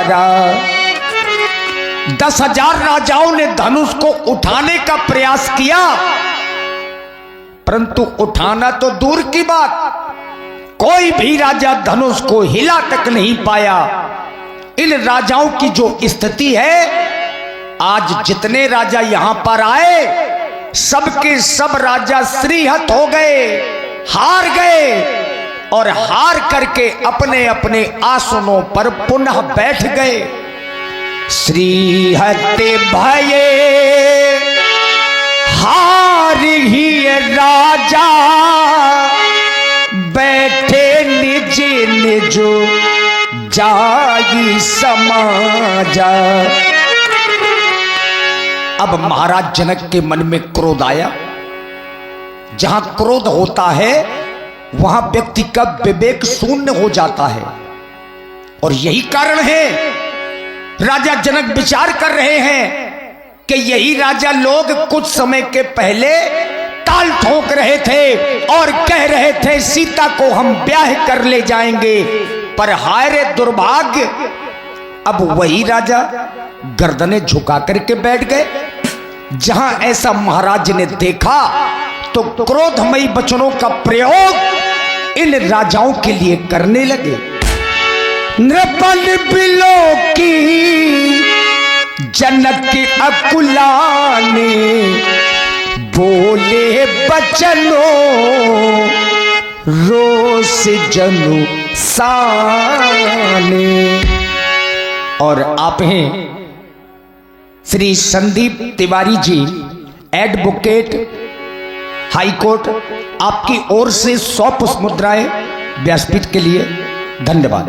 हारा। 10,000 राजाओं ने धनुष को उठाने का प्रयास किया, परंतु उठाना तो दूर की बात, कोई भी राजा धनुष को हिला तक नहीं पाया। इन राजाओं की जो स्थिति है, आज जितने राजा यहां पर आए सबके सब राजा श्रीहत हो गए, हार गए और हार करके अपने अपने आसनों पर पुनः बैठ गए। श्रीहत भये हार ही राजा, बैठे निज निज जाई समाजा। अब महाराज जनक के मन में क्रोध आया। जहां क्रोध होता है वहां व्यक्ति का विवेक शून्य हो जाता है, और यही कारण है राजा जनक विचार कर रहे हैं कि यही राजा लोग कुछ समय के पहले ताल ठोक रहे थे और कह रहे थे सीता को हम ब्याह कर ले जाएंगे, पर हाय रे दुर्भाग्य, अब वही राजा गर्दनें झुका करके बैठ गए। जहां ऐसा महाराज ने देखा तो क्रोधमयी वचनों का प्रयोग इन राजाओं के लिए करने लगे। नृपन बिलो की जनक अकुलाने, बोले बचनों रोष जनु साने। और आप हैं Shri Sandeep Tiwari ji, advocate high court, आपकी ओर से 100 पुष्प मुद्राएं व्यासपीठ के लिए। धन्यवाद।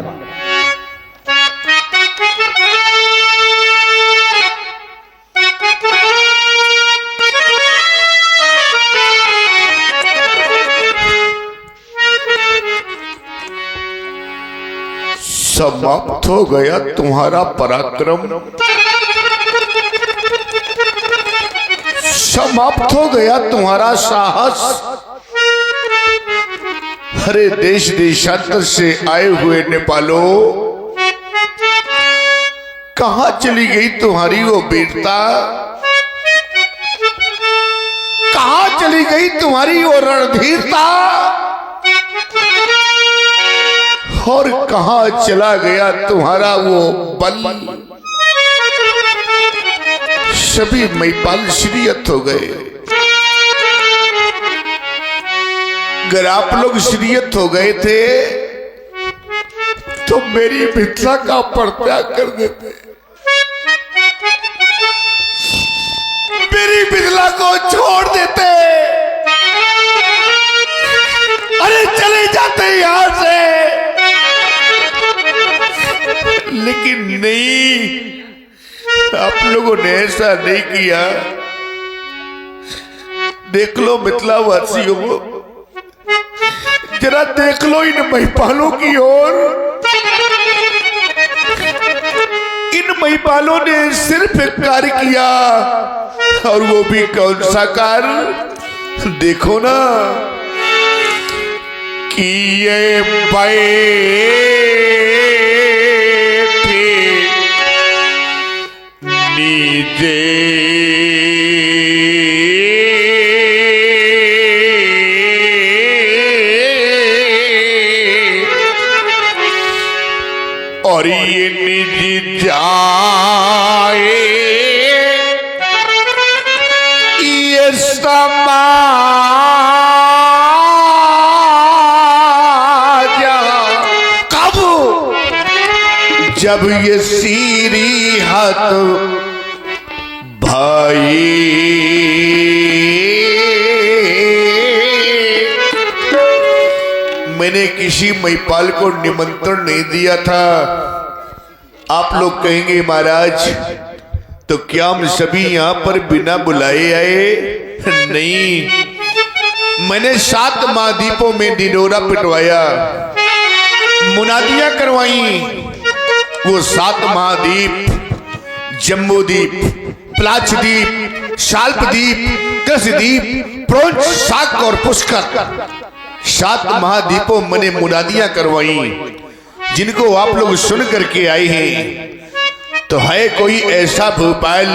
समाप्त हो गया तुम्हारा पराक्रम, समाप्त हो गया तुम्हारा साहस। हरे देश देशांतर से आए हुए नेपालों, कहां चली गई तुम्हारी वो वीरता, कहां चली गई तुम्हारी वो रणधीरता, और कहां चला गया तुम्हारा वो बल। सभी महिपाल श्रीयत हो गए। अगर आप लोग श्रीयत हो गए थे तो मेरी मिथिला का परित्याग कर देते, मेरी मिथिला को छोड़ देते, अरे चले जाते यहां से। लेकिन नहीं, आप लोगों ने ऐसा नहीं किया। देख लो मिथिला वासियों, जरा देख लो इन महिपालों की ओर। इन महिपालों ने सिर्फ एक कार्य किया, और वो भी कौन सा कार्य, देखो ना, कि ये नीचे और ये निज जाए ये समाजा। कब? जब ये सीरी हाथ भाई मैंने किसी महिपाल को निमंत्रण नहीं दिया था। आप लोग कहेंगे महाराज तो क्या हम सभी यहाँ पर बिना बुलाए आए? नहीं, मैंने 7 महाद्वीपों में दिनोरा पिटवाया, मुनादियां करवाई। वो 7 महाद्वीप, जम्बूद्वीप, प्लाचद्वीप, शाल्पद्वीप, कृष्णद्वीप, प्रोंच, शाक और पुष्कर, 7 महाद्वीपों मैंने मुनादियां करवाई, जिनको आप लोग सुन करके आए हैं। तो है कोई ऐसा भोपाल,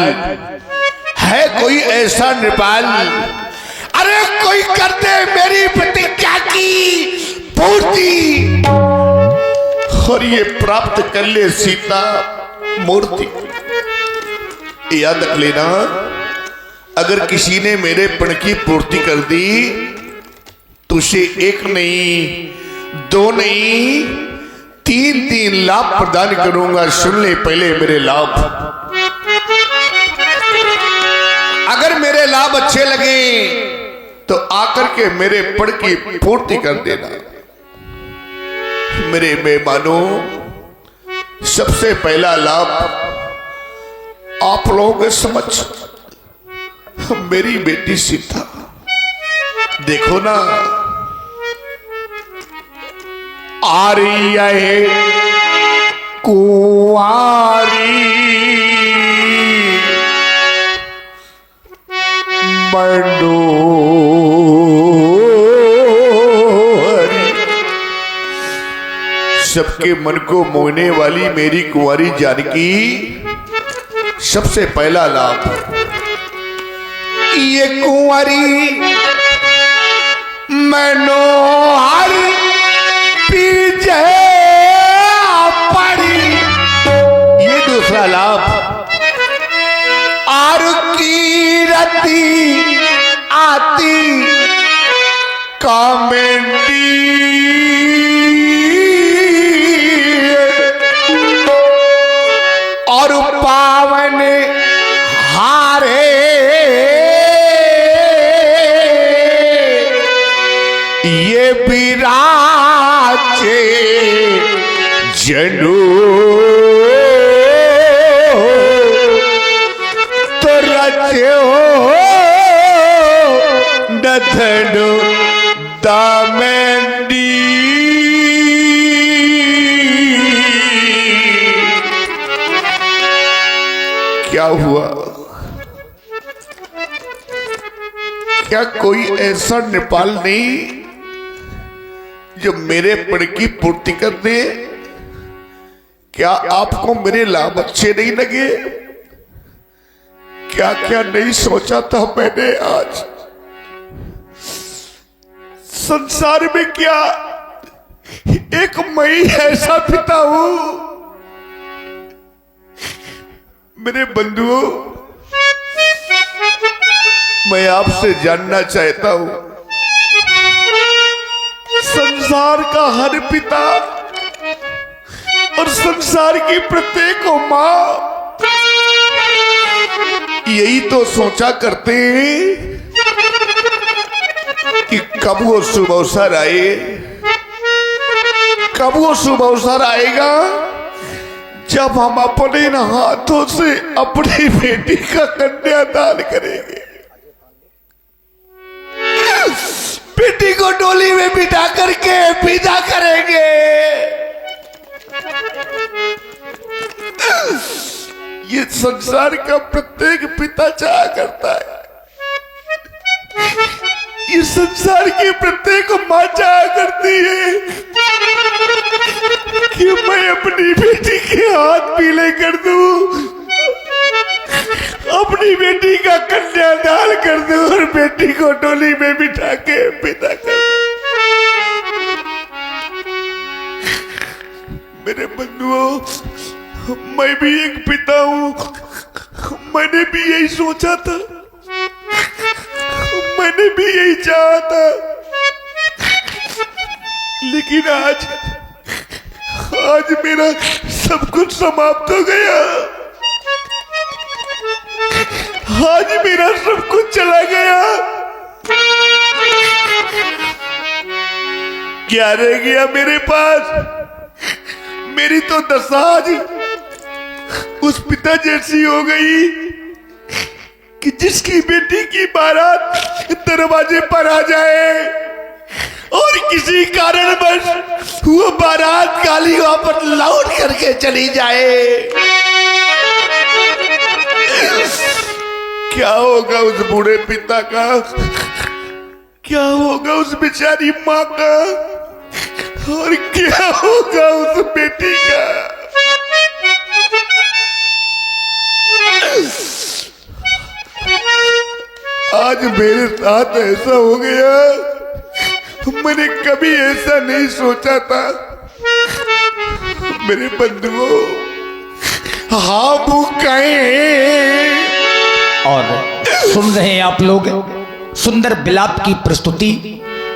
है कोई ऐसा नेपाल, अरे कोई कर दे मेरी प्रतिज्ञा की पूर्ति और ये प्राप्त कर ले सीता मूर्ति। याद रख लेना, अगर किसी ने मेरे पण की पूर्ति कर दी तो उसे एक नहीं, दो नहीं, तीन लाभ प्रदान करूंगा। सुन ले पहले मेरे लाभ। अगर मेरे लाभ अच्छे लगे तो आकर के मेरे पण की पूर्ति कर देना। मेरे मेहमानों, सबसे पहला लाभ आप लोगों के समझ मेरी बेटी सीता। देखो ना, आ रही है कुंवारी मंडोरी, सबके मन को मोहने वाली मेरी कुंवारी जानकी। सबसे पहला लाभ, ये कुंवारी मनोहर पीछे पड़ी। ये दूसरा लाभ, आर की रती आती कमेंटी और पावन हारे ये विराजे जनू तो रचे हो नथनु दामेंडी। क्या हुआ? क्या कोई ऐसा नेपाल नहीं जो मेरे पण की पूर्ति कर दे? क्या आपको मेरे लाभ अच्छे नहीं लगे? क्या क्या नहीं सोचा था मैंने आज? संसार में क्या एक मैं ऐसा पिता हूं? मेरे बंधुओं, मैं आपसे जानना चाहता हूं, संसार का हर पिता और संसार की प्रत्येक मां यही तो सोचा करते हैं कि कब वो शुभ अवसर आए, कब वो शुभ अवसर आएगा जब हम अपने हाथों से अपनी बेटी का कन्यादान करेंगे, बेटी को डोली में बिठा करके विदा करेंगे। ये संसार का प्रत्येक पिता चाहा करता है, ये संसार की प्रत्येक मां चाहा करती है कि मैं अपनी बेटी के हाथ पीले कर दूं, अपनी बेटी का कन्यादान कर दूं और बेटी को डोली में बिठा के विदा कर दूं। मेरे बंधुओं, मैं भी एक पिता हूं, मैंने भी यही सोचा था, मैंने भी यही चाहा था, लेकिन आज मेरा सब कुछ समाप्त हो गया, आज मेरा सब कुछ चला गया। क्या रह गया मेरे पास? मेरी तो दशा आज उस पिता जैसी हो गई कि जिसकी बेटी की बारात दरवाजे पर आ जाए और किसी कारणवश वो बारात काली वापस लौट करके चली जाए। क्या होगा उस बूढ़े पिता का? क्या होगा उस बेचारी माँ का? और क्या होगा उस बेटी का? आज मेरे साथ ऐसा हो गया, मैंने कभी ऐसा नहीं सोचा था। मेरे बंधुओं, हाँ भूखे। और सुन रहे हैं आप लोग सुंदर विलाप की प्रस्तुति,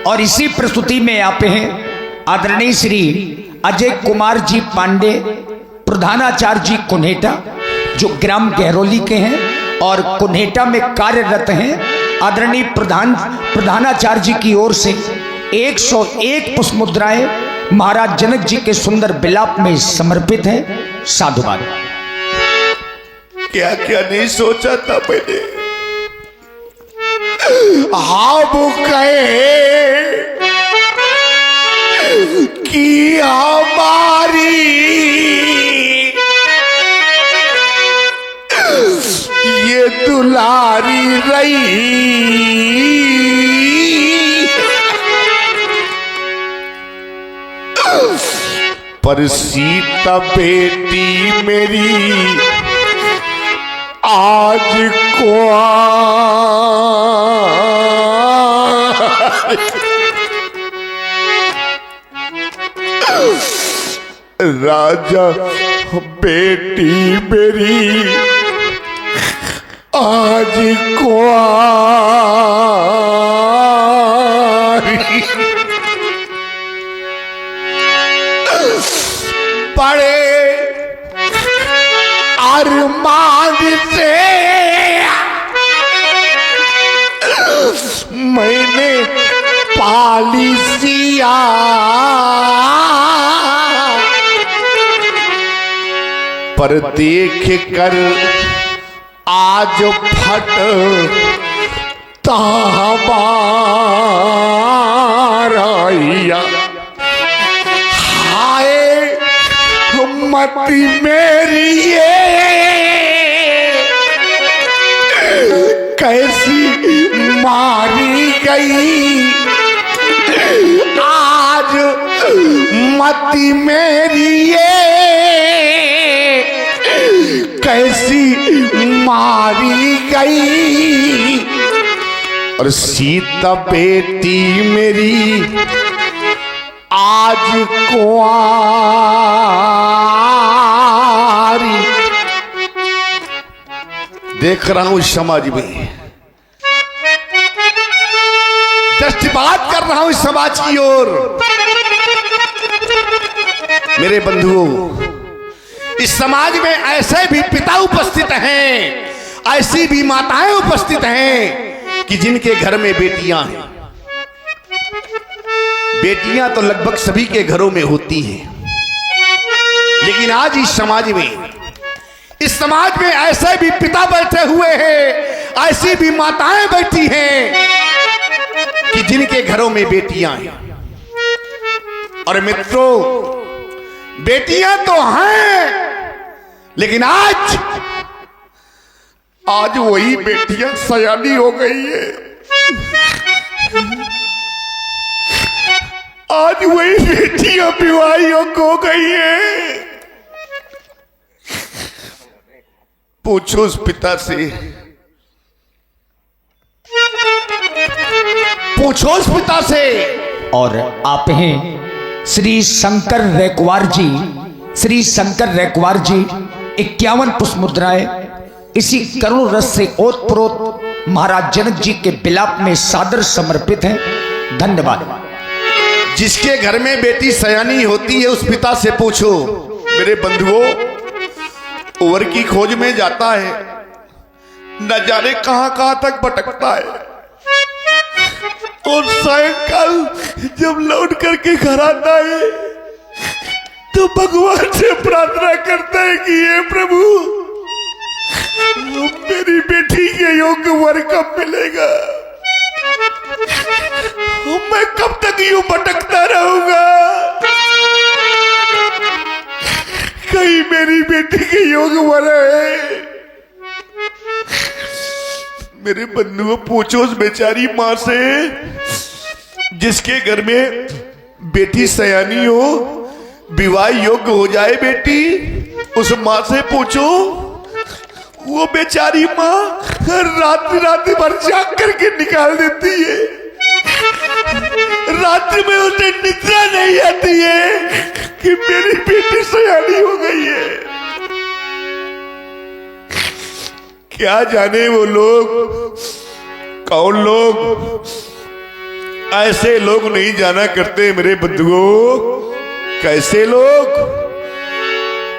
और इसी प्रस्तुति में आप हैं आदरणीय श्री अजय कुमार जी पांडे, प्रधानाचार्य जी कुन्हेटा, जो ग्राम गहरौली के हैं और कुन्हेटा में कार्यरत हैं। आदरणीय प्रधानाचार्य जी की ओर से 101 पुष्प मुद्राएं महाराज जनक जी के सुंदर विलाप में समर्पित है। साधुवाद। क्या क्या नहीं सोचा था मैंने। हाँ वो कहे कि हमारी ये दुलारी रही, पर सीता बेटी मेरी आज को राजा बेटी मेरी आज को बड़े अरमान से मैंने पाली सिया, पर देख कर आज फट हमारा हाय मती मेरी ये कैसी मारी गई, आज मती मेरी ये कैसी मारी गई, और सीता बेटी मेरी आज कुंवारी। देख रहा हूं समाज में, दृष्टिपात कर रहा हूं इस समाज की ओर। मेरे बंधुओं, इस समाज में ऐसे भी पिता उपस्थित हैं, ऐसी भी माताएं उपस्थित हैं कि जिनके घर में बेटियां हैं। बेटियां तो लगभग सभी के घरों में होती हैं, लेकिन आज इस समाज में ऐसे भी पिता बैठे हुए हैं, ऐसी भी माताएं बैठी हैं कि जिनके घरों में बेटियां हैं। और मित्रों, बेटियां तो हैं, लेकिन आज वही बेटियां सयानी हो गई है। आज वही बेटियां विवाहियों हो गई है। पूछो उस पिता से, पूछो उस पिता से। और आप हैं श्री शंकर रैकवार जी, श्री शंकर रैकवार जी 51 पुष्प मुद्राएं इसी करुण रस से ओतप्रोत महाराज जनक जी के विलाप में सादर समर्पित हैं। धन्यवाद। जिसके घर में बेटी सयानी होती है उस पिता से पूछो। मेरे बंधुओं, वर की खोज में जाता है, न जाने कहां कहां तक भटकता है, और सायंकाल जब लौट करके घर आता है तो भगवान से प्रार्थना करता है कि हे प्रभु, मेरी बेटी के योग्य वर कब मिलेगा? मैं कब तक यूं भटकता रहूंगा? कहीं मेरी बेटी के योग्य वर है? मेरे बंधुओं, पूछो उस बेचारी माँ से जिसके घर में बेटी सयानी हो, विवाह योग्य हो जाए बेटी, उस माँ से पूछो वो बेचारी माँ रात भर जाग करके निकाल देती है। रात्रि में उसे निद्रा नहीं आती है कि मेरी बेटी सयानी हो गई है। क्या जाने वो लोग कौन लोग, ऐसे लोग नहीं जाना करते मेरे बंधुओं। कैसे लोग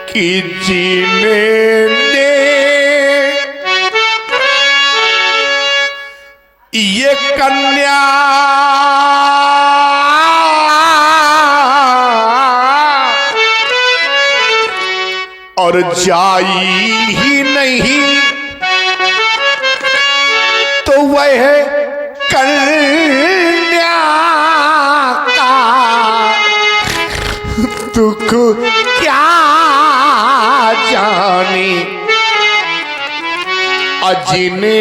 कि जिन्होंने ये कन्या और जाई ही नहीं तो वह कन्या का दुख क्या जाने, अजिने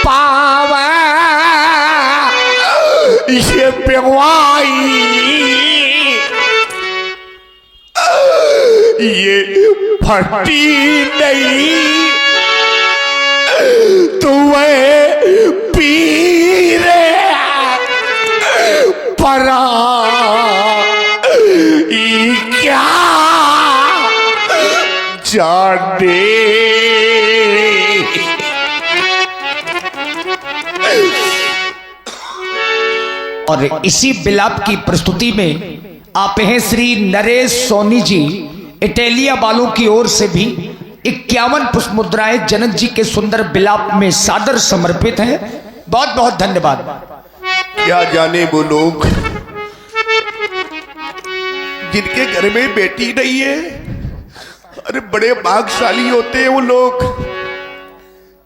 पावे ये बेवाई, ये फटी नहीं तो वह पीरे परा क्या जाने। और इसी बिलाप की प्रस्तुति में आप हैं श्री नरेश सोनी जी, इटालिया वालों की ओर से भी 51 पुष्प मुद्राएं जनक जी के सुंदर बिलाप में सादर समर्पित है। बहुत बहुत धन्यवाद। क्या जाने वो लोग जिनके घर में बेटी नहीं है, अरे बड़े भाग्यशाली होते हैं वो लोग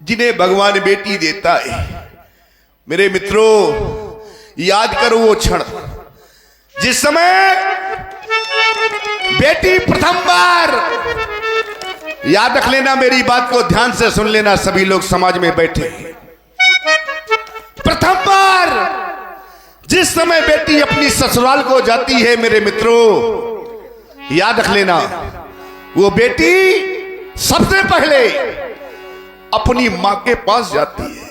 जिन्हें भगवान बेटी देता है। मेरे मित्रों, याद करो वो क्षण जिस समय बेटी प्रथम बार, याद रख लेना, मेरी बात को ध्यान से सुन लेना सभी लोग समाज में बैठे। प्रथम बार जिस समय बेटी अपनी ससुराल को जाती है मेरे मित्रों, याद रख लेना वो बेटी सबसे पहले अपनी मां के पास जाती है।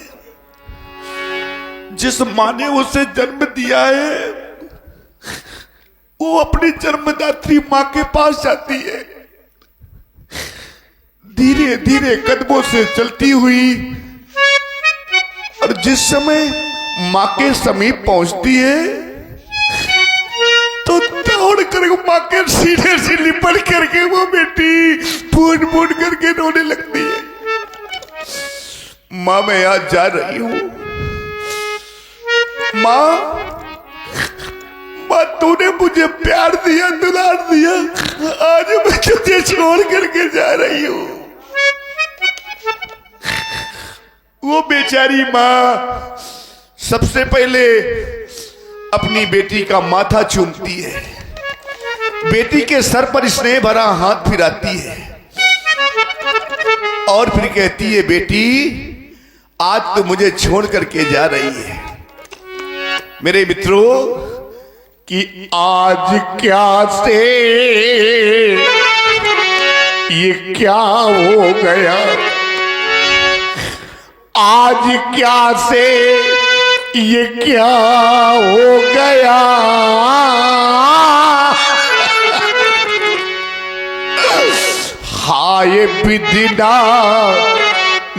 जिस मां ने उसे जन्म दिया है वो अपनी जन्मदात्री मां के पास जाती है। धीरे धीरे कदमों से चलती हुई, और जिस समय मां के समीप पहुंचती है तो दौड़ कर मां के सीने से लिपट करके वो बेटी फूट फूट करके रोने लगती है। मां, मैं आज जा रही हूं। मां, तूने मुझे प्यार दिया, दुलार दिया, आज मैं तुझे छोड़ करके जा रही हूं। वो बेचारी मां सबसे पहले अपनी बेटी का माथा चूमती है, बेटी के सर पर स्नेह भरा हाथ फिराती है और फिर कहती है, बेटी आज तो मुझे छोड़ करके जा रही है। मेरे मित्रों, कि आज क्या से ये क्या हो गया, आज क्या से ये क्या हो गया, हाय विधिना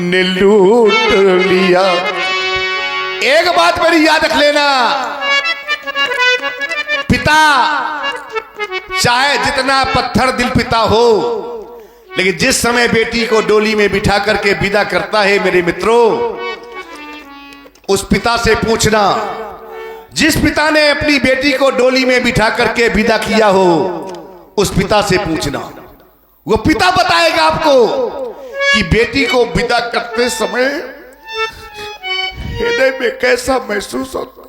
ने लूट लिया। एक बात मेरी याद रख लेना, पिता चाहे जितना पत्थर दिल पिता हो, लेकिन जिस समय बेटी को डोली में बिठा करके विदा करता है मेरे मित्रों, उस पिता से पूछना, जिस पिता ने अपनी बेटी को डोली में बिठा करके विदा किया हो उस पिता से पूछना, वो पिता बताएगा आपको कि बेटी को विदा करते समय हृदय में कैसा महसूस होता है।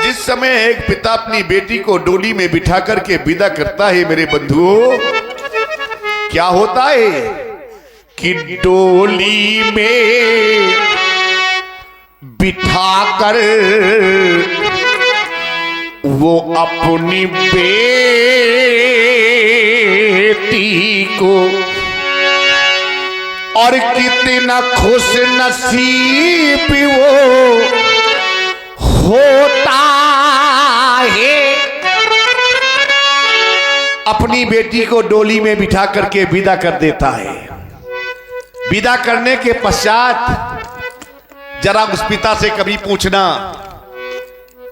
जिस समय एक पिता अपनी बेटी को डोली में बिठा करके विदा करता है मेरे बंधुओं, क्या होता है कि डोली में बिठाकर वो अपनी बेटी को और कितना खुश नसीब वो होता है। अपनी बेटी को डोली में बिठा करके विदा कर देता है। विदा करने के पश्चात जरा उस पिता से कभी पूछना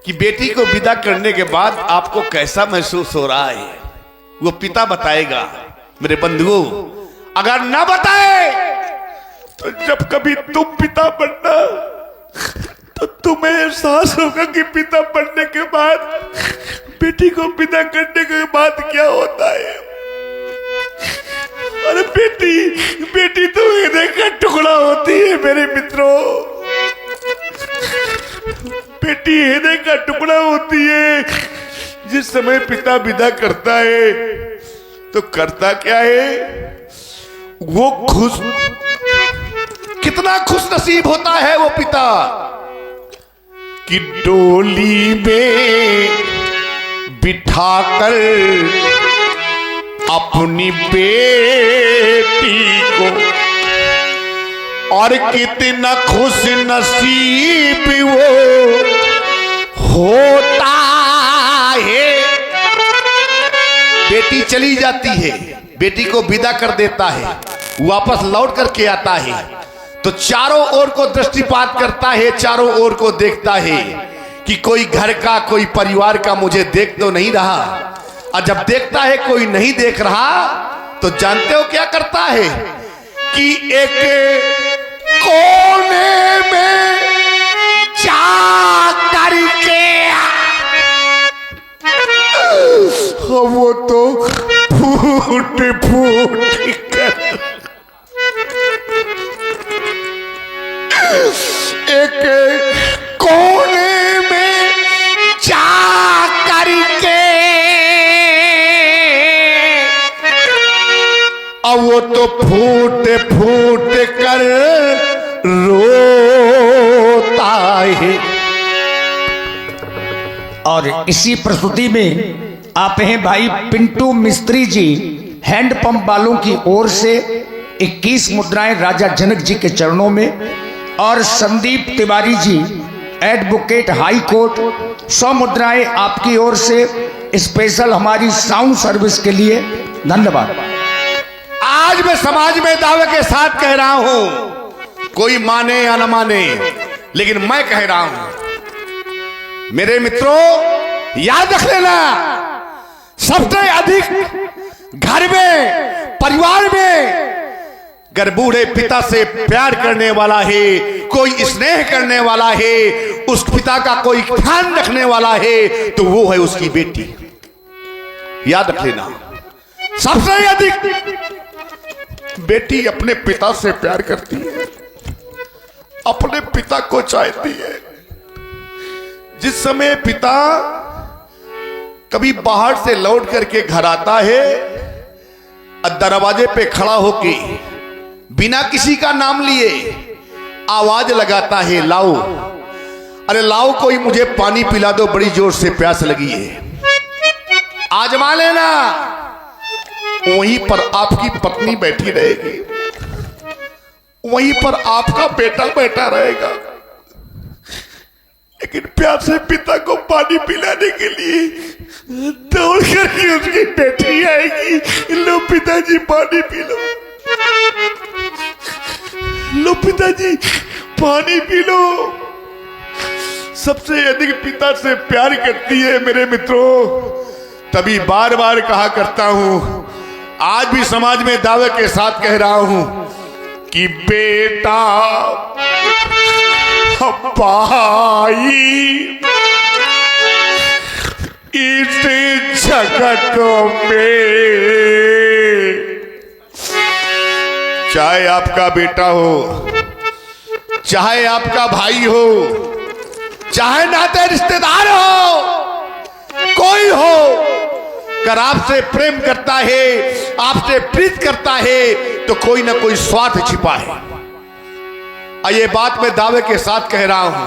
कि बेटी को विदा करने के बाद आपको कैसा महसूस हो रहा है। वो पिता बताएगा। मेरे बंधुओं, अगर ना बताए तो जब कभी तुम पिता बनना तो तुम्हें एहसास होगा कि पिता बनने के बाद बेटी को विदा करने के बाद क्या होता है। अरे बेटी तो हृदय का टुकड़ा होती है मेरे मित्रों। बेटी हृदय का टुकड़ा होती है। जिस समय पिता विदा करता है तो करता क्या है, वो खुश, कितना खुश नसीब होता है वो पिता कि डोली में बिठाकर अपनी बेटी को, और कितना खुश नसीब वो होता है। बेटी चली जाती है, बेटी को विदा कर देता है, वापस लौट करके आता है तो चारों ओर को दृष्टिपात करता है, चारों ओर को देखता है कि कोई घर का, कोई परिवार का मुझे देख तो नहीं रहा। और जब देखता है कोई नहीं देख रहा तो जानते हो क्या करता है कि एक कोने में जा करके वो तो फूट कर एक कोने में जा करके अब वो तो फूट कर रोता है। और इसी प्रस्तुति में आप हैं भाई पिंटू मिस्त्री जी, हैंडपंप वालों की ओर से 21 मुद्राएं राजा जनक जी के चरणों में, और Sandeep Tiwari ji advocate high court 100 मुद्राएं आपकी ओर से स्पेशल हमारी साउंड सर्विस के लिए। धन्यवाद। आज मैं समाज में दावे के साथ कह रहा हूं, कोई माने या न माने, लेकिन मैं कह रहा हूं मेरे मित्रों, याद रख लेना, सबसे अधिक घर में, परिवार में अगर बूढ़े पिता से प्यार करने वाला है, कोई स्नेह करने वाला है, उस पिता का कोई ध्यान रखने वाला है तो वो है उसकी बेटी। याद रख लेना, सबसे अधिक बेटी अपने पिता से प्यार करती है, अपने पिता को चाहती है। जिस समय पिता कभी बाहर से लौट करके घर आता है, दरवाजे पे खड़ा होके बिना किसी का नाम लिए आवाज लगाता है, लाओ, अरे लाओ कोई मुझे पानी पिला दो, बड़ी जोर से प्यास लगी है। आजमा लेना, वहीं पर आपकी पत्नी बैठी रहेगी, वहीं पर आपका बेटा बैठा रहेगा, लेकिन प्यासे पिता को पानी पिलाने के लिए दौड़ करके उसकी बेटी आएगी। लो पिताजी पानी पी लो, लो पिताजी पानी पी लो। सबसे अधिक पिता से प्यार करती है मेरे मित्रों। तभी बार बार कहा करता हूं, आज भी समाज में दावे के साथ कह रहा हूं कि बेटा भाई इस जगत में, चाहे आपका बेटा हो, चाहे आपका भाई हो, चाहे नाते रिश्तेदार हो, कोई हो, अगर आपसे प्रेम करता है, आपसे प्रीत करता है तो कोई ना कोई स्वार्थ छिपा है। ये बात मैं दावे के साथ कह रहा हूं,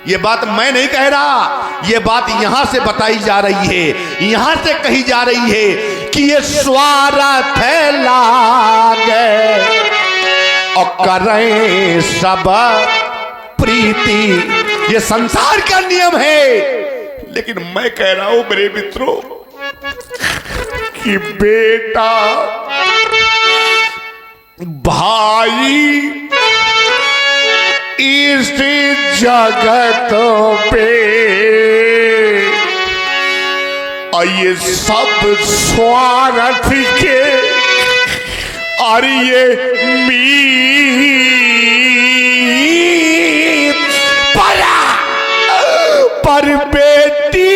ये बात मैं नहीं कह रहा, ये बात यहां से बताई जा रही है, यहां से कही जा रही है कि ये स्वार्थ लागे और करें सब प्रीति, ये संसार का नियम है। लेकिन मैं कह रहा हूं मेरे मित्रों कि बेटा भाई इस जगत पे ये सब स्वार्थ के और ये मीत पर बेटी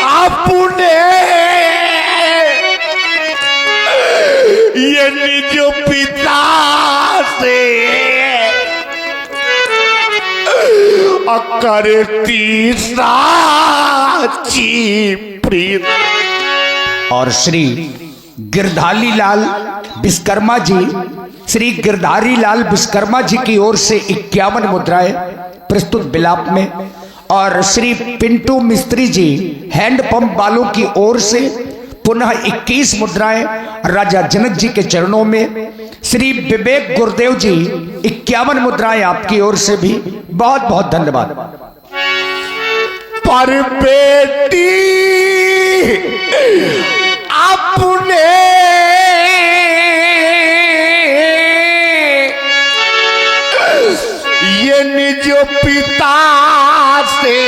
अपने ये निज पिता से करती साची प्रीत। और श्री गिरधारी लाल विश्वकर्मा जी, श्री गिरधारी लाल विश्वकर्मा जी की ओर से 51 मुद्राएं प्रस्तुत विलाप में, और श्री पिंटू मिस्त्री जी हैंडपंप वालों की ओर से पुनः 21 मुद्राएं राजा जनक जी के चरणों में। श्री विवेक गुरुदेव जी 51 मुद्राएं आपकी ओर से भी बहुत बहुत धन्यवाद। पर बेटी अपने ये निज पिता से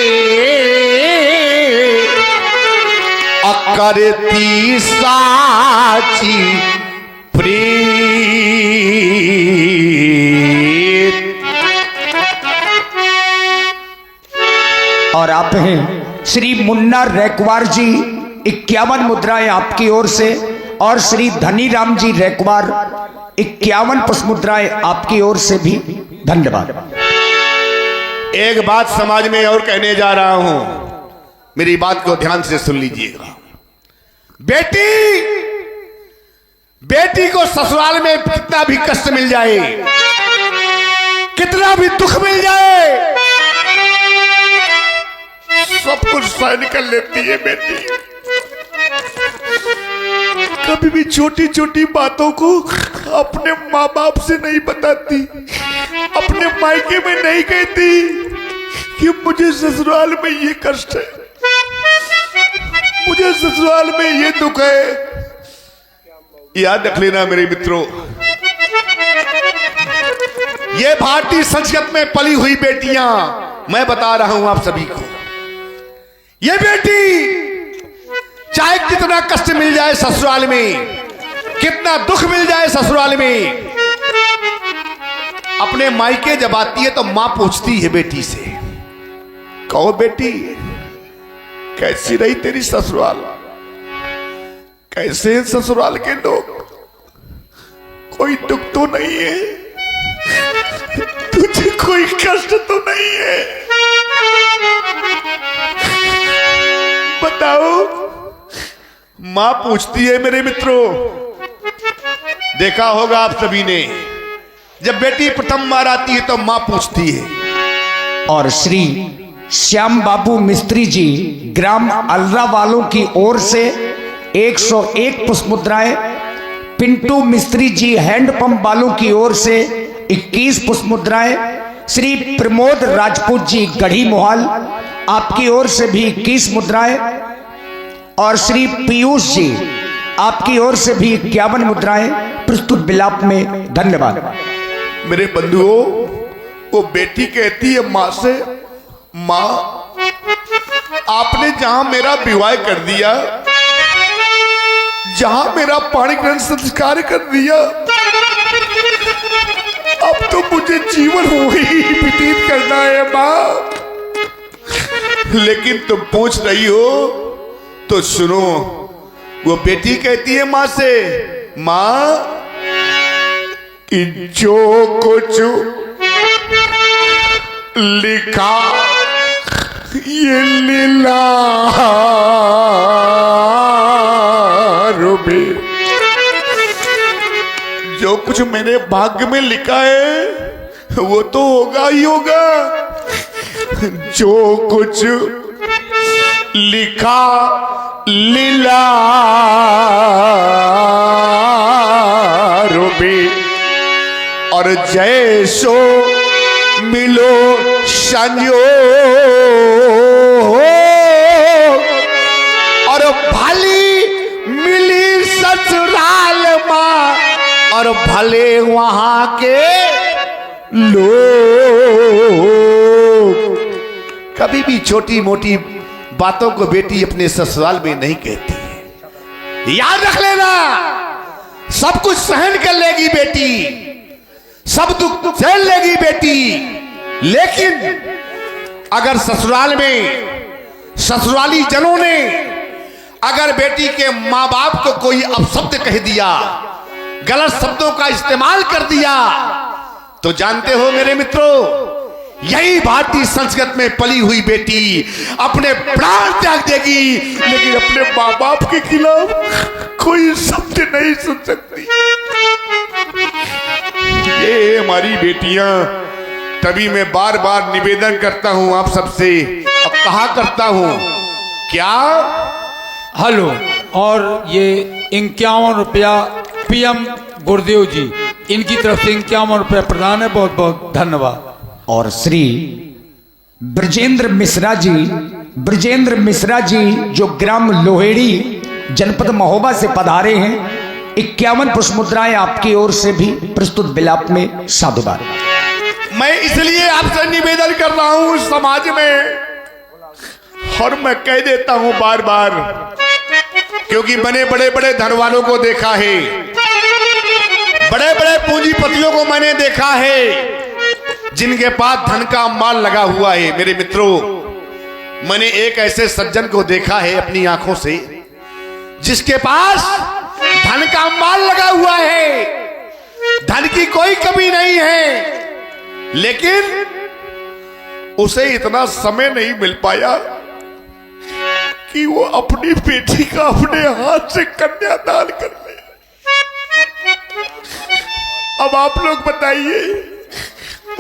करती साची प्रीत। और आप हैं श्री मुन्ना रैकवार जी 51 मुद्राएं आपकी ओर से, और श्री धनीराम जी रैकवार 51 पुष्पमुद्राएं आपकी ओर से भी धन्यवाद। एक बात समाज में और कहने जा रहा हूं, मेरी बात को ध्यान से सुन लीजिएगा। बेटी को ससुराल में कितना भी कष्ट मिल जाए, कितना भी दुख मिल जाए, सब कुछ सहन कर लेती है बेटी। कभी भी छोटी छोटी बातों को अपने माँ बाप से नहीं बताती, अपने मायके में नहीं कहती कि मुझे ससुराल में ये कष्ट है, मुझे ससुराल में ये दुख है। याद रख लेना मेरे मित्रों, ये भारतीय संस्कृति में पली हुई बेटियां, मैं बता रहा हूं आप सभी को, ये बेटी चाहे कितना कष्ट मिल जाए ससुराल में, कितना दुख मिल जाए ससुराल में, अपने मायके जब आती है तो मां पूछती है बेटी से, कहो बेटी कैसी रही तेरी ससुराल, कैसे ससुराल के लोग, कोई दुख तो नहीं है, तुझे कोई कष्ट तो नहीं है, बताओ। मां पूछती है मेरे मित्रों, देखा होगा आप सभी ने, जब बेटी प्रथम बार आती है तो मां पूछती है। और श्री श्याम बाबू मिस्त्री जी ग्राम अलरा वालों की ओर से 101 पुष्पमुद्राएं, पिंटू मिस्त्री जी हैंडपंप वालों की ओर से 21 पुष्पमुद्राएं, श्री प्रमोद राजपूत जी गढ़ी मोहाल आपकी ओर से भी 21 मुद्राएं, और श्री पीयूष जी आपकी ओर से भी 51 मुद्राएं प्रस्तुत विलाप में धन्यवाद। मेरे बंधुओं, वो बेटी कहती है माँ से, माँ आपने जहां मेरा विवाह कर दिया, जहां मेरा पाणी ग्रहण संस्कार कर दिया, अब तो मुझे जीवन वही व्यतीत करना है माँ। लेकिन तुम पूछ रही हो तो सुनो, वो बेटी कहती है माँ से, माँ कि जो कुछ लिखा ये लीला रूबी, जो कुछ मेरे भाग्य में लिखा है वो तो होगा ही होगा। जो कुछ लिखा लीला रूबी जैसो मिलो संजो और भली मिली ससुराल माँ और भले वहां के लोग। कभी भी छोटी मोटी बातों को बेटी अपने ससुराल में नहीं कहती है। याद रख लेना, सब कुछ सहन कर लेगी बेटी, सब दुख सहन लेगी बेटी, लेकिन अगर ससुराल में ससुराली जनों ने अगर बेटी के मां बाप को कोई अपशब्द कह दिया, गलत शब्दों का इस्तेमाल कर दिया, तो जानते हो मेरे मित्रों, यही भारतीय संस्कृति में पली हुई बेटी अपने प्राण त्याग देगी, लेकिन अपने मां बाप के खिलाफ कोई शब्द नहीं सुन सकती। ये हमारी बेटियां, तभी मैं बार बार निवेदन करता हूं आप सबसे, अब कहा करता हूं क्या हेलो। और ये 51 रुपया पीएम गुरुदेव जी, इनकी तरफ से 51 रुपया प्रदान है, बहुत बहुत धन्यवाद। और श्री ब्रजेंद्र मिश्रा जी जो ग्राम लोहेड़ी जनपद महोबा से पधारे हैं, 51 पुष्प मुद्राएं आपकी ओर से भी प्रस्तुत बिलाप में साधुवाद। मैं इसलिए आपसे निवेदन कर रहा हूं समाज में, और मैं कह देता हूं बार बार, क्योंकि मैंने बड़े बड़े धन वालों को देखा है, बड़े बड़े पूंजीपतियों को मैंने देखा है, जिनके पास धन का माल लगा हुआ है। मेरे मित्रों, मैंने एक ऐसे सज्जन को देखा है अपनी आंखों से, जिसके पास धन का माल लगा हुआ है, धन की कोई कमी नहीं है, लेकिन उसे इतना समय नहीं मिल पाया कि वो अपनी बेटी का अपने हाथ से कन्यादान कर ले। अब आप लोग बताइए,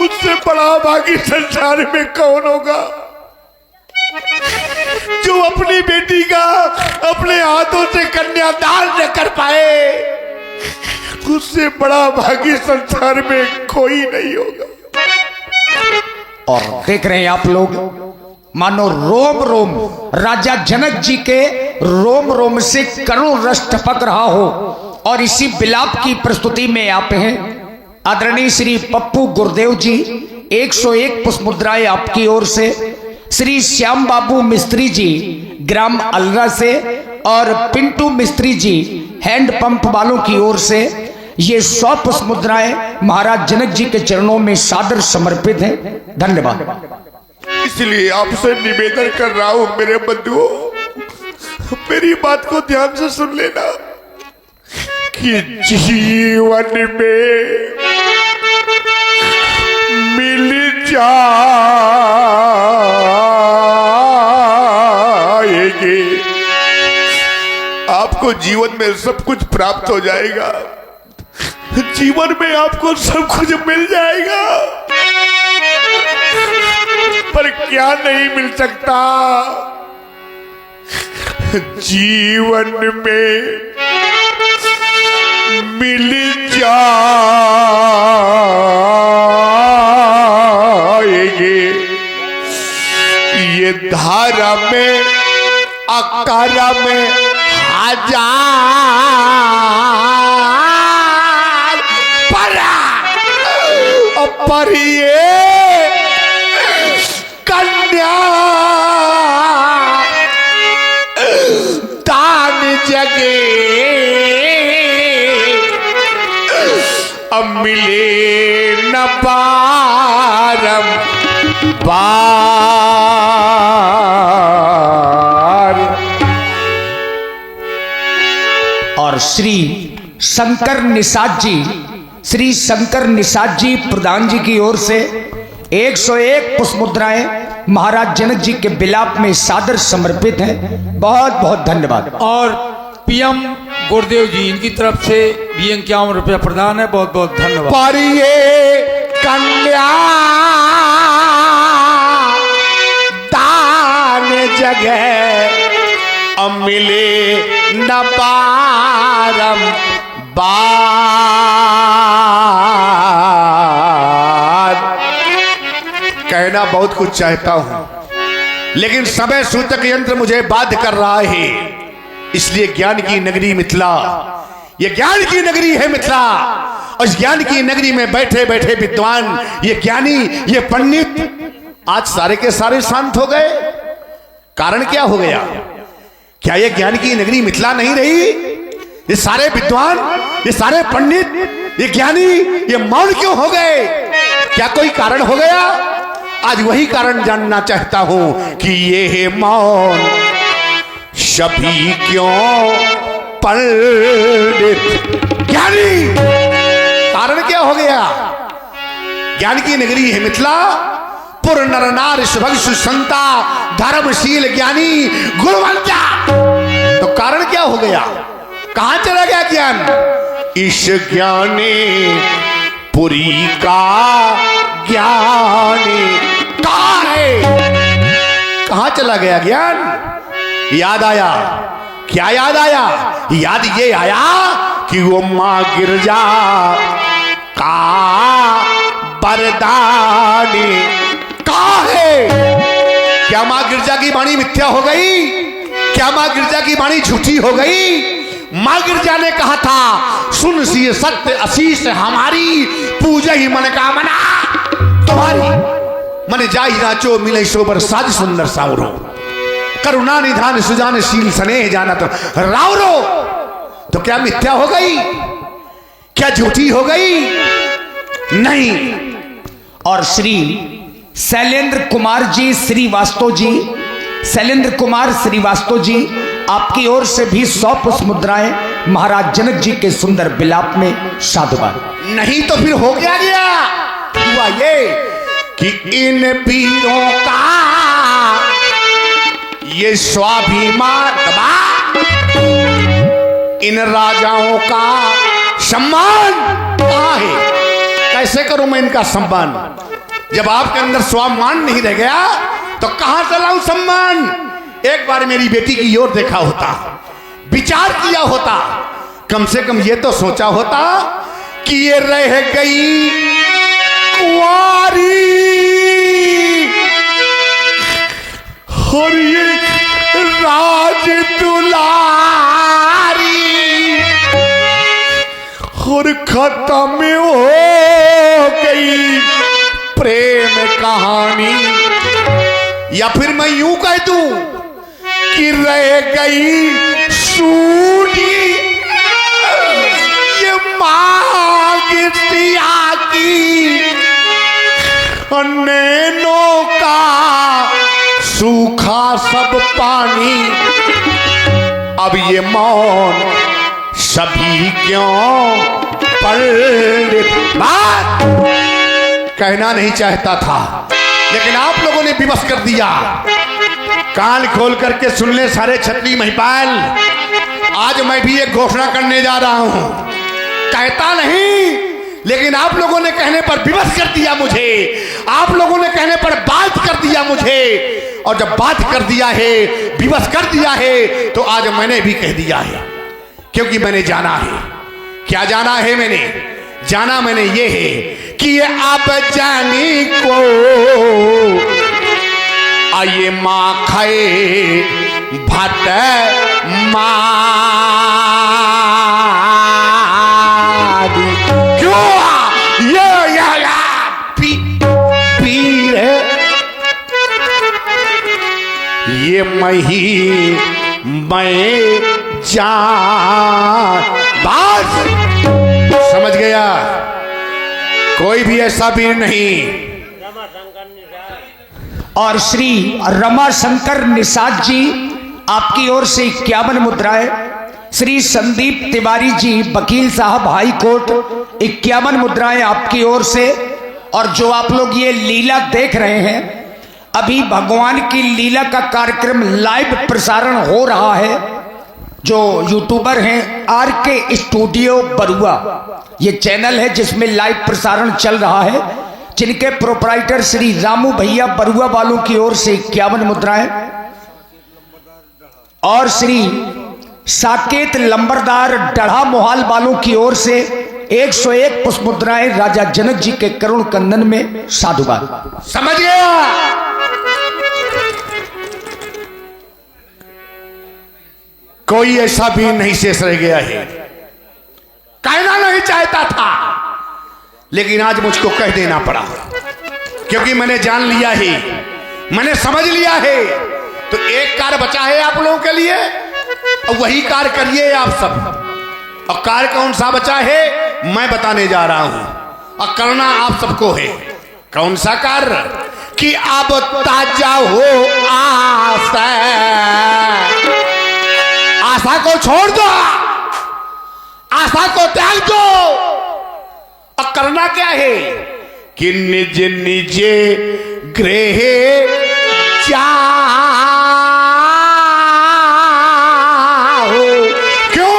उससे बड़ा भागी संसार में कौन होगा जो अपनी बेटी का अपने हाथों से कन्यादान न कर पाए। उससे बड़ा भागी संसार में कोई नहीं होगा। और देख रहे हैं आप लोग, मानो रोम रोम राजा जनक जी के रोम रोम से करुण रस टपक रहा हो। और इसी बिलाप की प्रस्तुति में आप हैं आदरणीय श्री पप्पू गुरुदेव जी, 101 पुष्प मुद्राएं आपकी ओर से, श्री श्याम बाबू मिस्त्री जी ग्राम अलरा से, और पिंटू मिस्त्री जी हैंड पंप वालों की ओर से ये 100 पुष्प मुद्राएं महाराज जनक जी के चरणों में सादर समर्पित हैं। धन्यवाद। इसलिए आपसे निवेदन कर रहा हूं मेरे बंधुओं, मेरी बात को ध्यान से सुन लेना कि जीवन में मिल जाएगी, आपको जीवन में सब कुछ प्राप्त हो जाएगा, जीवन में आपको सब कुछ मिल जाएगा, पर क्या नहीं मिल सकता? जीवन में मिल जाएगी, ये धारा में अकारा में हजार पर ये कन्या दान जगे अब मिले न बारम बार। और श्री शंकर निषाद जी प्रधान जी की ओर से 101 पुष्प मुद्राएं महाराज जनक जी के बिलाप में सादर समर्पित हैं। बहुत बहुत धन्यवाद। और पीएम गुरुदेव जी, इनकी तरफ से भी 51 रुपया प्रदान है, बहुत बहुत धन्यवाद। पर ये कन्या दान जगह अब मिले न बारम बार। बहुत कुछ चाहता हूं, लेकिन समय सूचक यंत्र मुझे बाध्य कर रहा है। इसलिए ज्ञान की नगरी मिथिला, ये ज्ञान की नगरी है मिथिला, और इस ज्ञान की नगरी में बैठे बैठे विद्वान, ये ज्ञानी, ये पंडित आज सारे के सारे शांत हो गए। कारण क्या हो गया? क्या ये ज्ञान की नगरी मिथिला नहीं रही? ये सारे विद्वान, ये सारे पंडित, ये ज्ञानी, ये मौन क्यों हो गए? क्या कोई कारण हो गया? आज वही कारण जानना चाहता हूं कि ये है मौन सभी क्यों पंडित ज्ञानी। कारण क्या हो गया? ज्ञान की नगरी है मिथिला, पुर नर नार सुभग सुसंता धर्मशील ज्ञानी गुणवंता। तो कारण क्या हो गया? कहां चला गया ज्ञान? इस ज्ञानी पुरी का ज्ञानी कहां है? कहां चला गया ज्ञान? याद आया। क्या याद आया? याद ये आया कि वो मां गिरजा का बरदानी कहां है? क्या मां गिरजा की वाणी मिथ्या हो गई? क्या मां गिरजा की वाणी झूठी हो गई? मां गिरजा ने कहा था, सुन सी सत्य आशीष हमारी, पूजा ही मन का मना तुम्हारी। मन जाई नाचो मिले सोबर साज सुंदर सावरो, करुणा निधान सुजान शील स्नेह जाना तो रावरो। तो क्या मिथ्या हो गई? क्या झूठी हो गई? नहीं। और श्री शैलेंद्र कुमार जी श्रीवास्तव जी, शैलेंद्र कुमार श्रीवास्तव जी, आपकी ओर से भी 100 पुष्प मुद्राएं महाराज जनक जी के सुंदर विलाप में साधुवाद। नहीं तो फिर हो क्या गया? हुआ ये कि इन वीरों का ये स्वाभिमान दबा, इन राजाओं का सम्मान कहां है? कैसे करूं मैं इनका सम्मान? जब आपके अंदर स्वाभिमान नहीं रह गया तो कहां से लाऊं सम्मान? एक बार मेरी बेटी की ओर देखा होता, विचार किया होता, कम से कम ये तो सोचा होता कि ये रह गई कुंवारी और ये राज दुलारी और खत्म हो गई प्रेम कहानी। या फिर मैं यूं कह दूं कि रह गई सूनी ये मांग दिया की नैनों का सूखा सब पानी। अब ये मौन सभी क्यों पंडित। बात कहना नहीं चाहता था, लेकिन आप लोगों ने विवश कर दिया। कान खोल करके सुन ले सारे क्षत्रिय महिपाल, आज मैं भी एक घोषणा करने जा रहा हूं। कहता नहीं, लेकिन आप लोगों ने कहने पर विवश कर दिया मुझे, आप लोगों ने कहने पर बात कर दिया मुझे, और जब बात कर दिया है, विवश कर दिया है, तो आज मैंने भी कह दिया है, क्योंकि मैंने जाना है। क्या जाना है? मैंने जाना मैंने ये है कि ये आप जानी को आइए माँ खाए भट मारी। क्यों ये पीर ये मही मैं जान। बस समझ गया, कोई भी ऐसा वीर नहीं। और श्री रमाशंकर निषाद जी, आपकी ओर से 51 मुद्राएं। श्री संदीप तिवारी जी, वकील साहब हाई कोर्ट, 51 मुद्राएं आपकी ओर से। और जो आप लोग ये लीला देख रहे हैं, अभी भगवान की लीला का कार्यक्रम लाइव प्रसारण हो रहा है। जो यूट्यूबर हैं RK स्टूडियो बरुआ, ये चैनल है जिसमें लाइव प्रसारण चल रहा है, जिनके प्रोपराइटर श्री रामू भैया बरुआ वालों की ओर से 51 मुद्राएं। और श्री साकेत लंबरदार डढ़ा मोहाल वालों की ओर से 101 पुष्प मुद्राएं राजा जनक जी के करुण कंदन में साधुवाद। समझ गया? कोई ऐसा भी नहीं शेष रह गया है। कहना नहीं चाहता था, लेकिन आज मुझको कह देना पड़ा, क्योंकि मैंने जान लिया है, मैंने समझ लिया है। तो एक कार्य बचा है आप लोगों के लिए, और वही कार्य करिए आप सब। और कार्य कौन सा बचा है मैं बताने जा रहा हूं, और करना आप सबको है। कौन सा कार्य? कि अब ताजा हो आशा, आशा को छोड़ दो, आशा को त्याग दो। और करना क्या है? कि निज निज गृह जाओ। क्यों?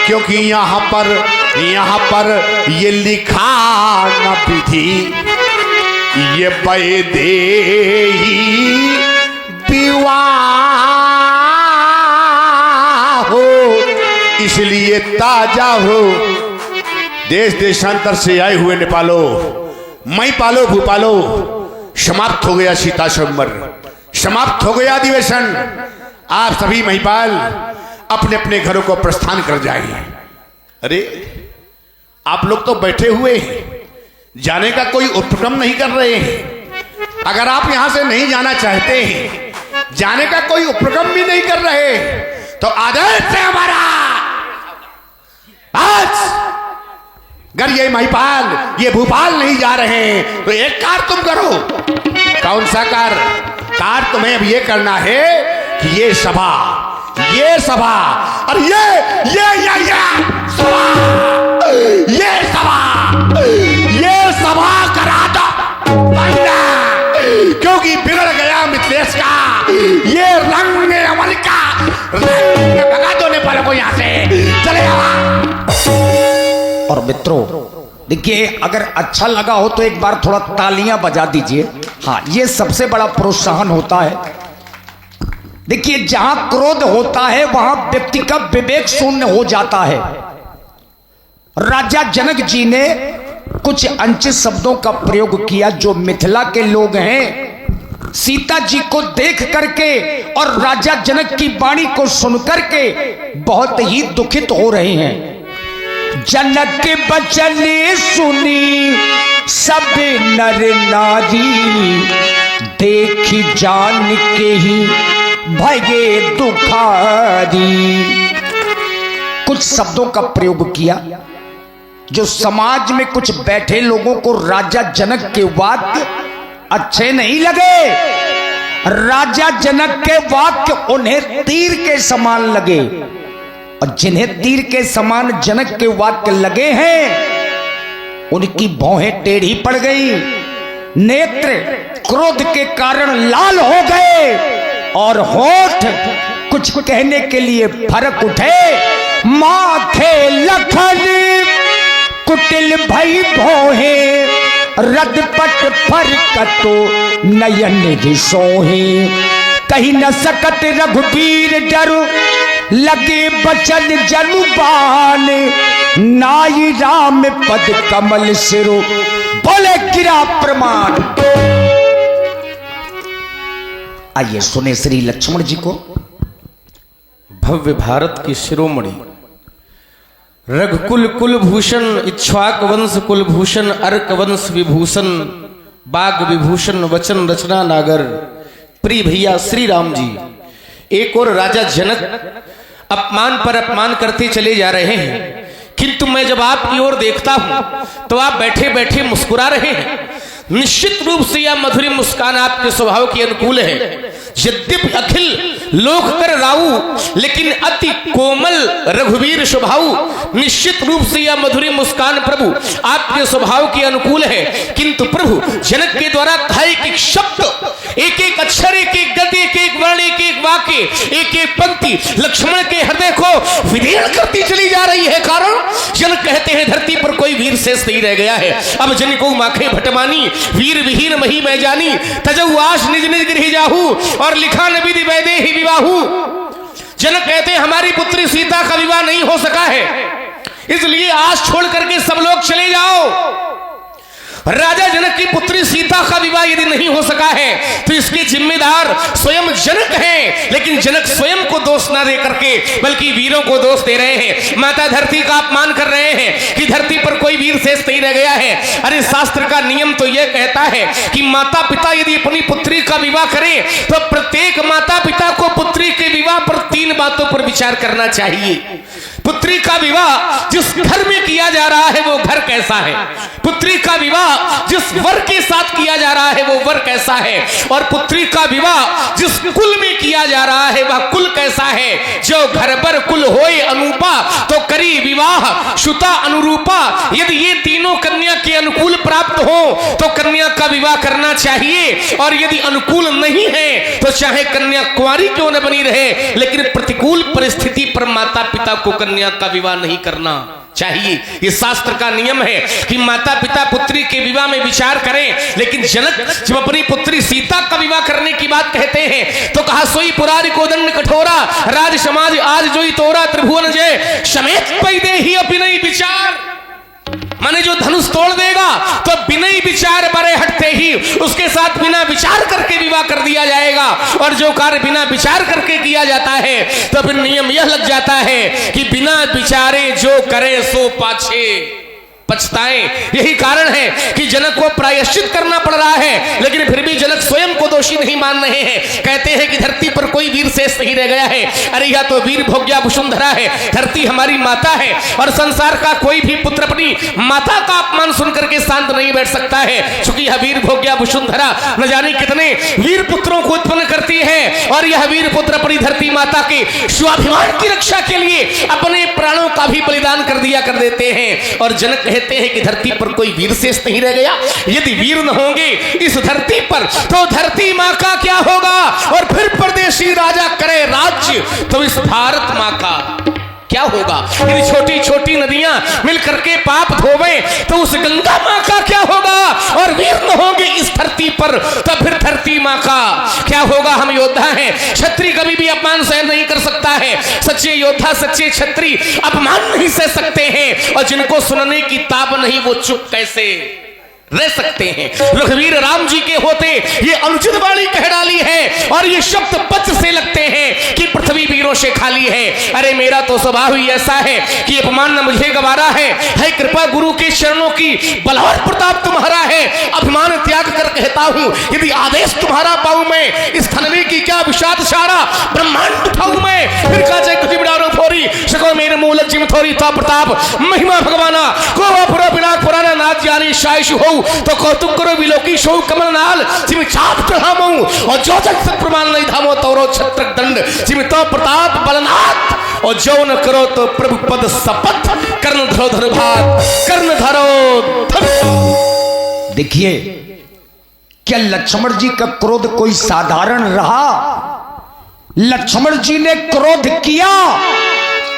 क्योंकि यहां पर ये लिखा न विधि, ये वैदेही विवाह हो, इसलिए ताजा हो। देश देशांतर से आए हुए नेपालो, मई पालो भूपालो, समाप्त हो गया सीता स्वयंवर, समाप्त हो गया अधिवेशन। आप सभी महिपाल अपने अपने घरों को प्रस्थान कर जाएंगे। अरे आप लोग तो बैठे हुए हैं, जाने का कोई उपक्रम नहीं कर रहे हैं। अगर आप यहां से नहीं जाना चाहते हैं, जाने का कोई उपक्रम भी नहीं कर रहे, तो आदेश से हमारा आज अगर ये महिपाल ये भूपाल नहीं जा रहे हैं, तो एक कार्य तुम करो। कौन सा कार्य? कार्य तुम्हें अब ये करना है कि ये सभा और ये सभा करा दो, क्योंकि बिगड़ गया मिथिलेश का ये रंग अमल का रंग। भगा दो नेपाल को यहां से, चले और मित्रों देखिए, अगर अच्छा लगा हो तो एक बार थोड़ा तालियां बजा दीजिए। हाँ, ये सबसे बड़ा प्रोत्साहन होता है। देखिए, जहां क्रोध होता है वहां व्यक्ति का विवेक शून्य हो जाता है। राजा जनक जी ने कुछ अनुचित शब्दों का प्रयोग किया। जो मिथिला के लोग हैं, सीता जी को देख करके और राजा जनक की वाणी को सुन करके बहुत ही दुखित हो रहे हैं। जनक के वचन सुनी सब नर नारी, देखी जान के ही भगे दुखारी। कुछ शब्दों का प्रयोग किया जो समाज में कुछ बैठे लोगों को राजा जनक के वाक्य अच्छे नहीं लगे। राजा जनक के वाक्य उन्हें तीर के समान लगे, और जिन्हें तीर के समान जनक के वाक्य लगे हैं, उनकी भौहें टेढ़ी पड़ गई, नेत्र क्रोध के कारण लाल हो गए, और होठ कुछ कहने के लिए फरक उठे। माथे लखन कुटिल भई भोहे, रदपट फरकतो नयन रिसोहे। कहीं न सकत रघुबीर डर, लगे बचन जनुबान, नाई राम पद कमल सिरो, बोले गिरा प्रमाण। आइए सुने श्री लक्ष्मण जी को। भव्य भारत की शिरोमणि, रघुकुल कुलभूषण, इक्ष्वाक वंश कुलभूषण, अर्क वंश विभूषण, बाग विभूषण, वचन रचना नागर, प्रिय भैया श्री राम जी। एक और राजा जनक अपमान पर अपमान करते चले जा रहे हैं, किंतु मैं जब आपकी ओर देखता हूं तो आप बैठे बैठे मुस्कुरा रहे हैं। निश्चित रूप से यह मधुरी मुस्कान आपके स्वभाव के अनुकूल है। यद्यपि अखिल लोक कर राऊ, लेकिन अति कोमल रघुवीर स्वभाव। निश्चित रूप से यह मधुरी मुस्कान प्रभु आपके स्वभाव के अनुकूल है, किंतु प्रभु जनक के द्वारा कहा एक शब्द, एक एक अक्षर, एक एक गद्य, एक एक वर्ण, एक एक वाक्य, एक एक पंक्ति लक्ष्मण के हृदय को विदीर्ण करती चली जा रही है। कारण जनक कहते हैं धरती पर कोई वीर शेष नहीं रह गया है। अब जन को माखे भटमानी, वीर विहीन मही मैं जानी, तजऊ आश निज निज गृह जाहू, और लिखा न विधि वैदेही विवाहू। जनक कहते हैं हमारी पुत्री सीता का विवाह नहीं हो सका है, इसलिए आज छोड़ करके सब लोग चले जाओ। राजा जनक की पुत्री सीता का विवाह यदि नहीं हो सका है तो इसके जिम्मेदार स्वयं जनक हैं, लेकिन जनक स्वयं को दोष ना दे करके बल्कि वीरों को दोष दे रहे हैं। माता धरती का अपमान कर रहे हैं कि धरती पर कोई वीर शेष नहीं रह गया है। अरे शास्त्र का नियम तो यह कहता है कि माता पिता यदि अपनी पुत्री का विवाह करें तो प्रत्येक माता पिता को पुत्री के विवाह पर 3 बातों पर विचार करना चाहिए। पुत्री का विवाह जिस घर में किया जा रहा है वो घर कैसा है, पुत्री का विवाह जिस वर के साथ किया जा रहा है वो वर कैसा है, और पुत्री का विवाह जिस कुल में किया जा रहा है वह कुल कैसा है। जो घर पर कुल होए अनूपा तो करी विवाह शुता अनुरूपा। यदि ये तीनों कन्या के अनुकूल प्राप्त हो तो कन्या का विवाह करना चाहिए, और यदि अनुकूल नहीं है तो चाहे कन्या कुंवारी क्यों न बनी रहे, लेकिन प्रतिकूल परिस्थिति पर माता पिता को कन्या का विवाह नहीं करना चाहिए। ये शास्त्र का नियम है कि माता पिता पुत्री के विवाह में विचार करें। लेकिन जनक जब अपनी पुत्री सीता का विवाह करने की बात कहते हैं तो कहा सोई पुरारी को दंड कठोरा राज समाज आज जोई तोरा त्रिभुवन जय समेत पैदे ही अभिनय विचार। माने जो धनुष तोड़ देगा तो बिना ही विचार बड़े हटते ही उसके साथ बिना विचार करके विवाह कर दिया जाएगा, और जो कार्य बिना विचार करके किया जाता है तो फिर नियम यह लग जाता है कि बिना विचारे जो करे सो पाछे पछताएं। यही कारण है कि जनक को प्रायश्चित करना पड़ रहा है, लेकिन फिर भी जनक स्वयं को दोषी नहीं मान रहे हैं। कहते हैं कि धरती पर कोई वीर शेष नहीं रह गया है। अरे यह तो वीर भोग्या वसुंधरा है, धरती हमारी माता है, और संसार का कोई भी पुत्र अपनी माता का अपमान सुन करके शांत नहीं बैठ सकता है, क्योंकि यह वीर भोग्या वसुंधरा न जाने कितने वीर पुत्रों को उत्पन्न करती है, और यह वीर पुत्र अपनी धरती माता के स्वाभिमान की रक्षा के लिए अपने प्राणों का भी बलिदान कर दिया कर देते हैं। और जनक कहते हैं कि धरती पर कोई वीर शेष नहीं रह गया। यदि वीर न होंगे इस धरती पर तो धरती मां का क्या होगा, और फिर परदेशी राजा करे राज्य तो इस भारत मां का क्या होगा। यदि छोटी छोटी नदियां मिलकर के पाप धोवे तो उस गंगा मां का क्या होगा, और वीर न होंगे इस धरती पर तो फिर धरती मां का क्या होगा। हम योद्धा हैं, क्षत्रिय कभी भी अपमान सहन नहीं कर सकता है। सच्चे योद्धा सच्चे क्षत्रिय अपमान नहीं सह सकते हैं, और जिनको सुनने की ताब नहीं वो चुप कैसे रह सकते हैं। रघुवीर राम जी के होते ये अनुचित वाणी कह डाली है, और ये शब्द पच से लगते हैं कि पृथ्वी वीरों से खाली है। अरे मेरा तो स्वभाव ही ऐसा है कि अपमान न मुझे गवारा है कृपा गुरु के चरणों की बलवान प्रताप तुम्हारा है। अभिमान त्याग कर कहता हूं यदि आदेश तुम्हारा पाऊं मैं, इस थनवी की क्या विषाद सारा ब्रह्मांड उठाऊं मैं। फिर का जय कुछ बिडारो फोरी सको मेरे मूल जिम थोरी तो प्रताप महिमा भगवाना को पुरा बिना पुराना नाथ जानी शायश हो तो कौतुक करो विलोकी शो कमल नाल जिम छाप चढ़ामो, और जो जग सत प्रमाण नहीं धामो तोरो छत्रक दंड जिम तो प्रताप बलनाथ, और जो न करो तो प्रभु पद शपथ कर्ण धरो धर भाग कर्ण धरो धर। देखिए क्या लक्ष्मण जी का क्रोध कोई साधारण रहा। लक्ष्मण जी ने क्रोध किया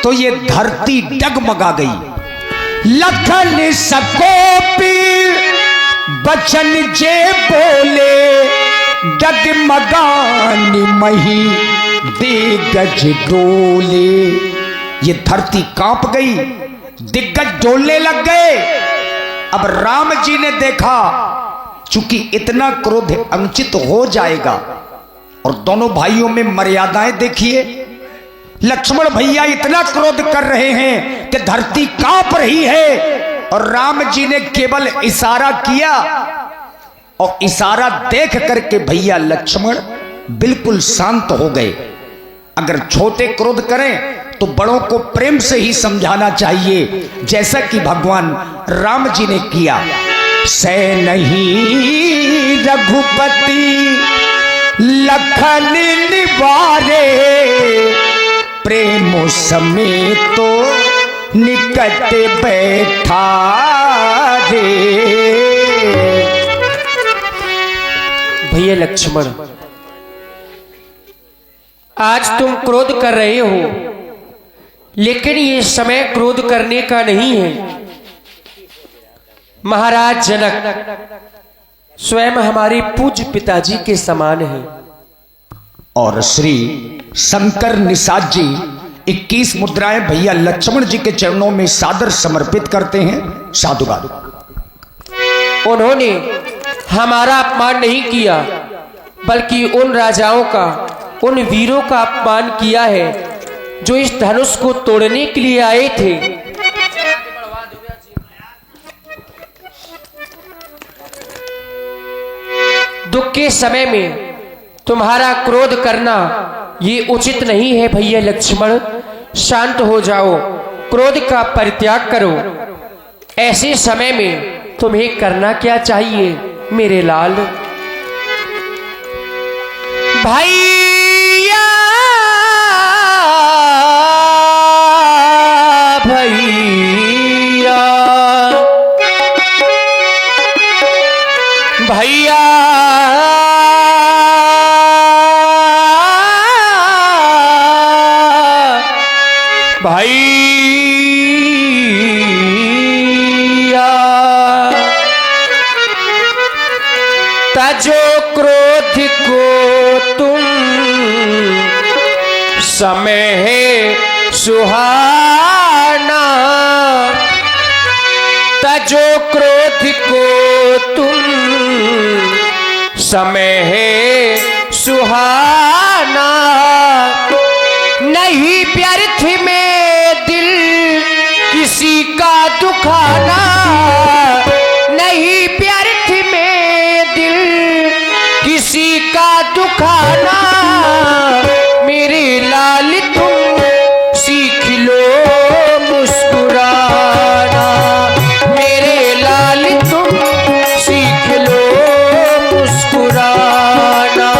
तो ये धरती डगमगा गई। लखन सको पीर बचन जे बोले डगमगानी मही दिग्गज डोले। ये धरती कांप गई, दिग्गज डोलने लग गए। अब राम जी ने देखा चूंकि इतना क्रोध अनुचित हो जाएगा, और दोनों भाइयों में मर्यादाएं देखिए। लक्ष्मण भैया इतना क्रोध कर रहे हैं कि धरती कांप रही है, और राम जी ने केवल इशारा किया, और इशारा देख करके भैया लक्ष्मण बिल्कुल शांत हो गए। अगर छोटे क्रोध करें तो बड़ों को प्रेम से ही समझाना चाहिए, जैसा कि भगवान राम जी ने किया। सै नहीं रघुपति लखन निवारे प्रेम समेतो निकट बैठा रे। भैया लक्ष्मण, आज तुम क्रोध कर रहे हो, लेकिन ये समय क्रोध करने का नहीं है। महाराज जनक स्वयं हमारे पूज्य पिताजी के समान है, और श्री शंकर निषाद जी 21 मुद्राएं भैया लक्ष्मण जी के चरणों में सादर समर्पित करते हैं। साधुवाद। उन्होंने हमारा अपमान नहीं किया, बल्कि उन राजाओं का, उन वीरों का अपमान किया है जो इस धनुष को तोड़ने के लिए आए थे। दुख के समय में तुम्हारा क्रोध करना ये उचित नहीं है भैया लक्ष्मण। शांत हो जाओ, क्रोध का परित्याग करो। ऐसे समय में तुम्हें करना क्या चाहिए मेरे लाल? भैया भैया भैया भैया तजो क्रोध को तुम समय है सुहाना, तजो क्रोध को तुम समय है सुहाना। नहीं व्यर्थ में दिल किसी का दुखाना, नहीं व्यर्थ में दिल किसी का दुखाना। मेरे लाल तुम सीख लो मुस्कुराना, मेरे लाल तुम सीख लो मुस्कुराना।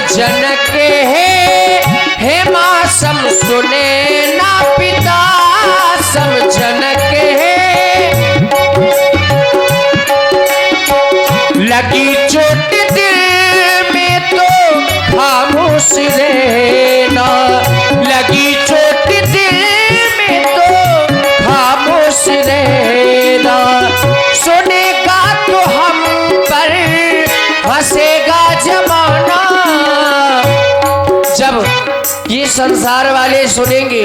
जनक है माँ सम सुने ना, पिता सम जनक है। लगी चोट दिल में तो खामोश रहना, लगी चोट दिल में तो खामोश रहना। सुनेगा तो हम पर हंसेगा जमाना। जब ये संसार वाले सुनेंगे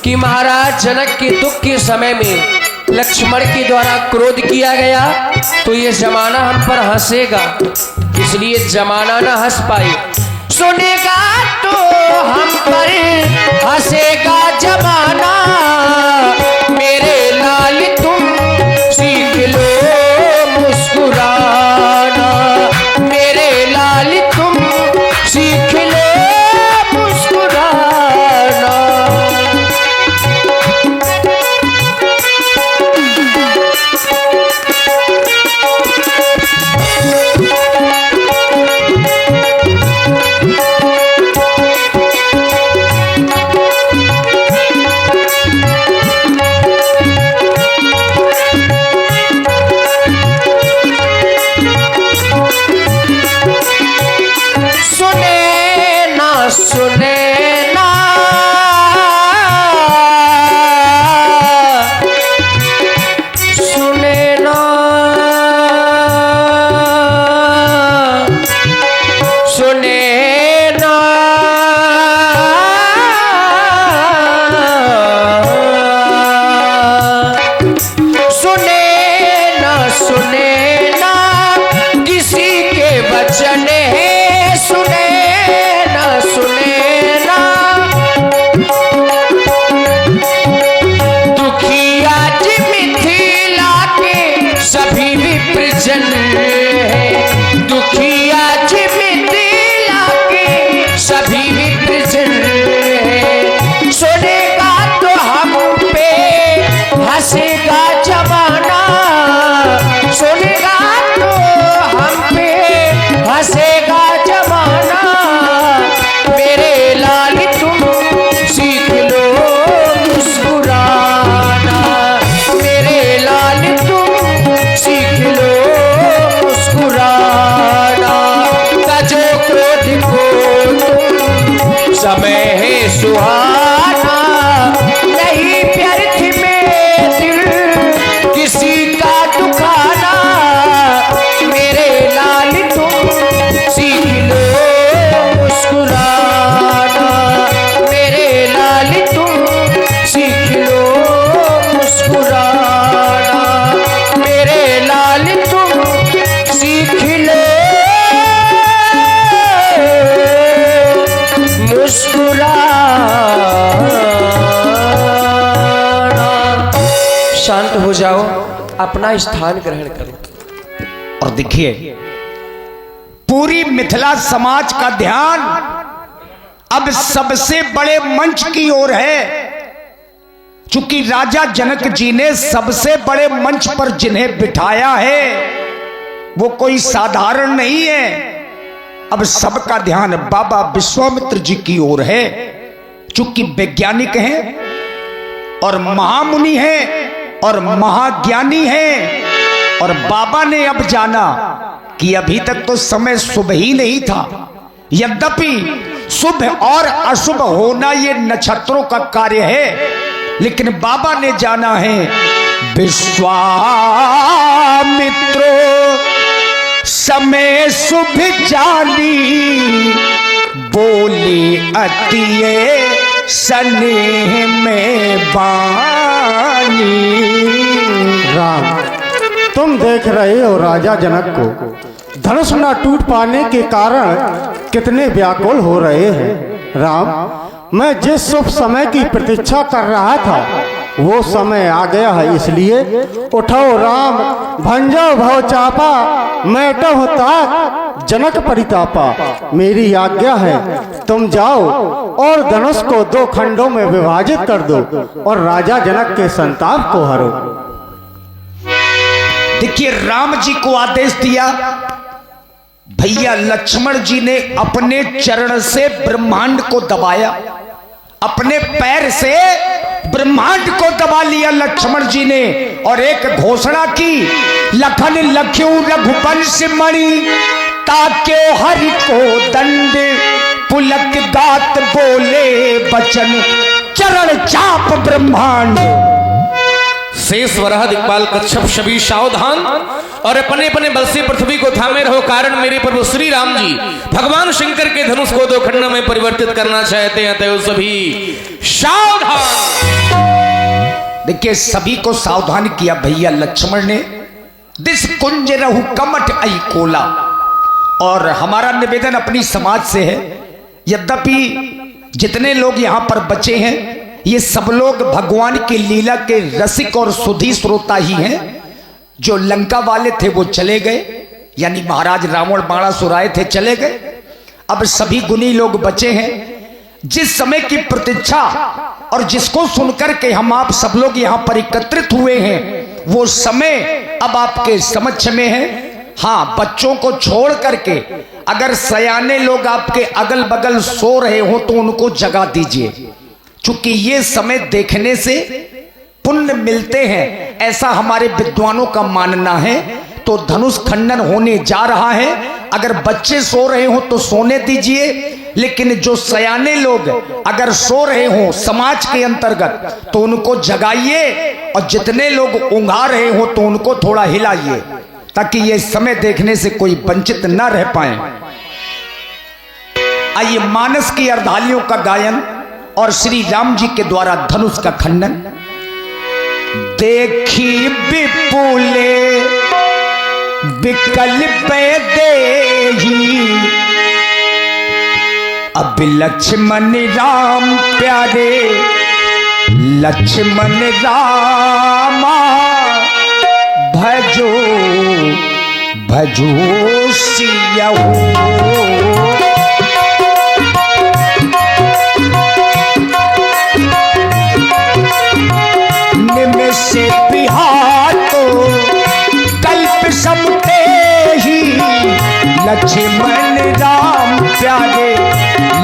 कि महाराज जनक के दुख के समय में लक्ष्मण के द्वारा क्रोध किया गया, तो ये जमाना हम पर हंसेगा, इसलिए जमाना ना हंस पाए। सुनेगा तो हम पर हंसेगा जमाना। मेरे लाल तुम सीख लो मुस्कुराना, मेरे लाल तुम सीख लो मुस्कुराना। सुने ना समय है सुहाना, नहीं व्यर्थ में दिल किसी का दुखाना, मेरे लाल तुम सीख लो मुस्कुराना, मेरे लाल तुम सीख लो मुस्कुराना, मेरे लाल तुम सीख लो मुस्कुराना। शांत हो जाओ, अपना स्थान ग्रहण करो। और देखिए, पूरी मिथिला समाज का ध्यान अब सबसे बड़े मंच की ओर है, चूंकि राजा जनक जी ने सबसे बड़े मंच पर जिन्हें बिठाया है वो कोई साधारण नहीं है। अब सबका ध्यान बाबा विश्वामित्र जी की ओर है, चूंकि वैज्ञानिक हैं और महामुनि हैं और महाज्ञानी हैं। और बाबा ने अब जाना कि अभी तक तो समय शुभ ही नहीं था, यद्यपि शुभ और अशुभ होना ये नक्षत्रों का कार्य है, लेकिन बाबा ने जाना है विश्वामित्रो समय शुभ जानी, बोली अतिये स्नेह में बानी। राम, तुम देख रहे हो राजा जनक को धनुष न टूट पाने के कारण कितने व्याकुल हो रहे हैं। राम, मैं जिस शुभ समय की प्रतीक्षा कर रहा था वो समय आ गया है, इसलिए उठो राम, भंजो भव चापा, मैटो ताक जनक परितापा। मेरी आज्ञा है, तुम जाओ और धनुष को 2 खंडों में विभाजित कर दो और राजा जनक के संताप को हरो। देखिए, राम जी को आदेश दिया, भैया लक्ष्मण जी ने अपने चरण से ब्रह्मांड को दबाया, अपने पैर से ब्रह्मांड को दबा लिया लक्ष्मण जी ने, और एक घोषणा की, लखन लख्यू रघुवंश मणि, ताक्यो हरि को दंड, पुलक गात बोले बचन, चरण चाप ब्रह्मांड। शेष वराह दिक्पाल कच्छप शबी सावधान, और अपने अपने बल से पृथ्वी को थामे रहो, कारण मेरे प्रभु श्री राम जी भगवान शंकर के धनुष को 2 खंडों में परिवर्तित करना चाहते हैं, तो सभी सावधान। देखिए, सभी को सावधान किया भैया लक्ष्मण ने। दिस कुंज रहु कमठ आई कोला। और हमारा निवेदन अपनी समाज से है, यद्यपि जितने लोग यहां पर बचे हैं ये सब लोग भगवान की लीला के रसिक और सुधी श्रोता ही हैं। जो लंका वाले थे वो चले गए, यानी महाराज रावण बाणासुर आए थे, चले गए। अब सभी गुणी लोग बचे हैं। जिस समय की प्रतीक्षा और जिसको सुनकर के हम आप सब लोग यहां पर एकत्रित हुए हैं, वो समय अब आपके समक्ष में है। हाँ, बच्चों को छोड़ करके अगर सयाने लोग आपके अगल बगल सो रहे हो तो उनको जगा दीजिए, चूंकि ये समय देखने से पुण्य मिलते हैं, ऐसा हमारे विद्वानों का मानना है। तो धनुष खंडन होने जा रहा है, अगर बच्चे सो रहे हो तो सोने दीजिए, लेकिन जो सयाने लोग अगर सो रहे हो समाज के अंतर्गत तो उनको जगाइए, और जितने लोग ऊँघा रहे हो तो उनको थोड़ा हिलाइए, ताकि ये समय देखने से कोई वंचित न रह पाए। आइए, मानस की अर्धालियों का गायन और श्री राम जी के द्वारा धनुष का खंडन। देखी विपुले विकल्प देही, अब लक्ष्मण राम प्यारे, लक्ष्मण रामा, भजो भजो सियाओ। से बिहातो कल्प समते ही, लक्ष्मण राम प्यारे,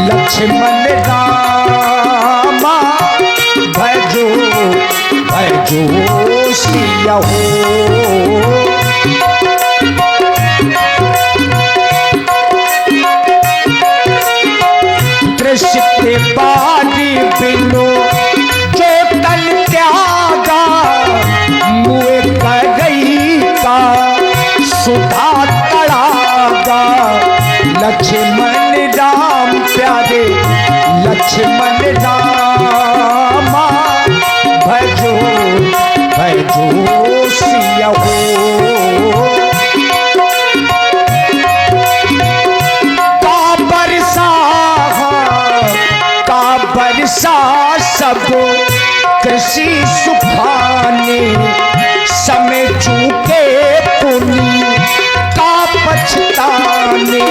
लक्ष्मण रामा, भजो भजो सियाओ। दृश्य बारी बिनु जो तन त्यागा, मुए करई का सुधा तड़ागा। लक्ष्मण राम प्यारे लक्ष्मण रामा, भजो भजो सिया हो। का बरसा सब कृषि सुखाने, समय चूके पुनि का पछताने।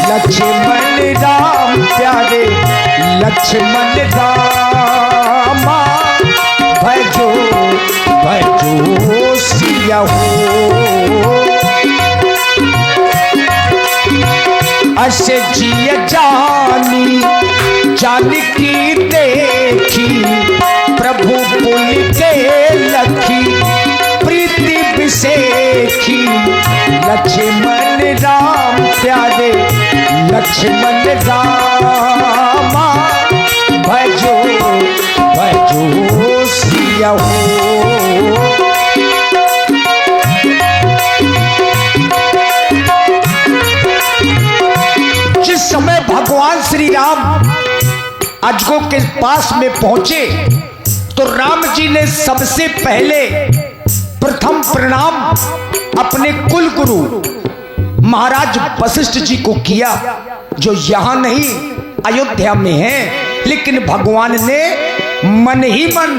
लक्ष्मण राम प्यारे लक्ष्मण रामा, भजो भजो सिया हो। अस जिय जानी जानकी देखी, प्रभु पुल के लखी प्रीति विसेखी। लक्ष्मण राम प्यारे लक्ष्मण रामा, भजो भजो सिया हो। जिस समय भगवान श्री राम अजगो के पास में पहुंचे तो राम जी ने सबसे पहले प्रथम प्रणाम अपने कुल गुरु महाराज वशिष्ठ जी को किया, जो यहां नहीं अयोध्या में हैं, लेकिन भगवान ने मन ही मन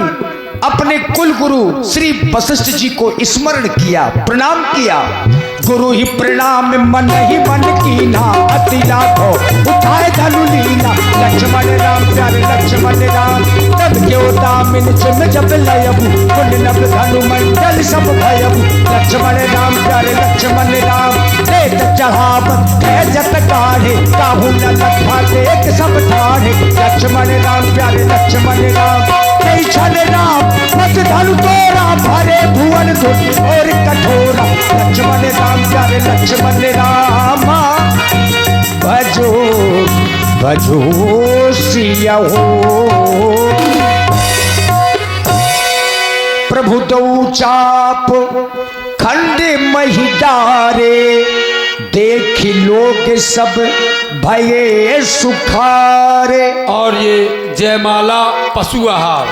अपने कुल गुरु श्री वशिष्ठ जी को स्मरण किया, प्रणाम किया। गुरु ही प्रणाम मन ही मन कीना, अति लाखो उठाए धनु लीना। लक्ष्मण राम प्यारे लक्ष्मण राम, तब क्यों दामिन जिम जब लयबु, कुल नभ धनु मंडल सब भयबु। लक्ष्मण राम प्यारे लक्ष्मण राम, देत चढ़ावत है जत काढ़े, काहू न लखा देख सब ठाढ़े। लक्ष्मण राम प्यारे लक्ष्मण राम, कई छल राम मत धनु तोरा, भरे भुवन धुत और कठोरा। लक्ष्मण राम प्यारे लक्ष्मण रामा, भजो भजो सिया हो। प्रभु दो चाप खंड महिदारे, देख लोग सब भये सुखारे। और ये जयमाला पशु आहार,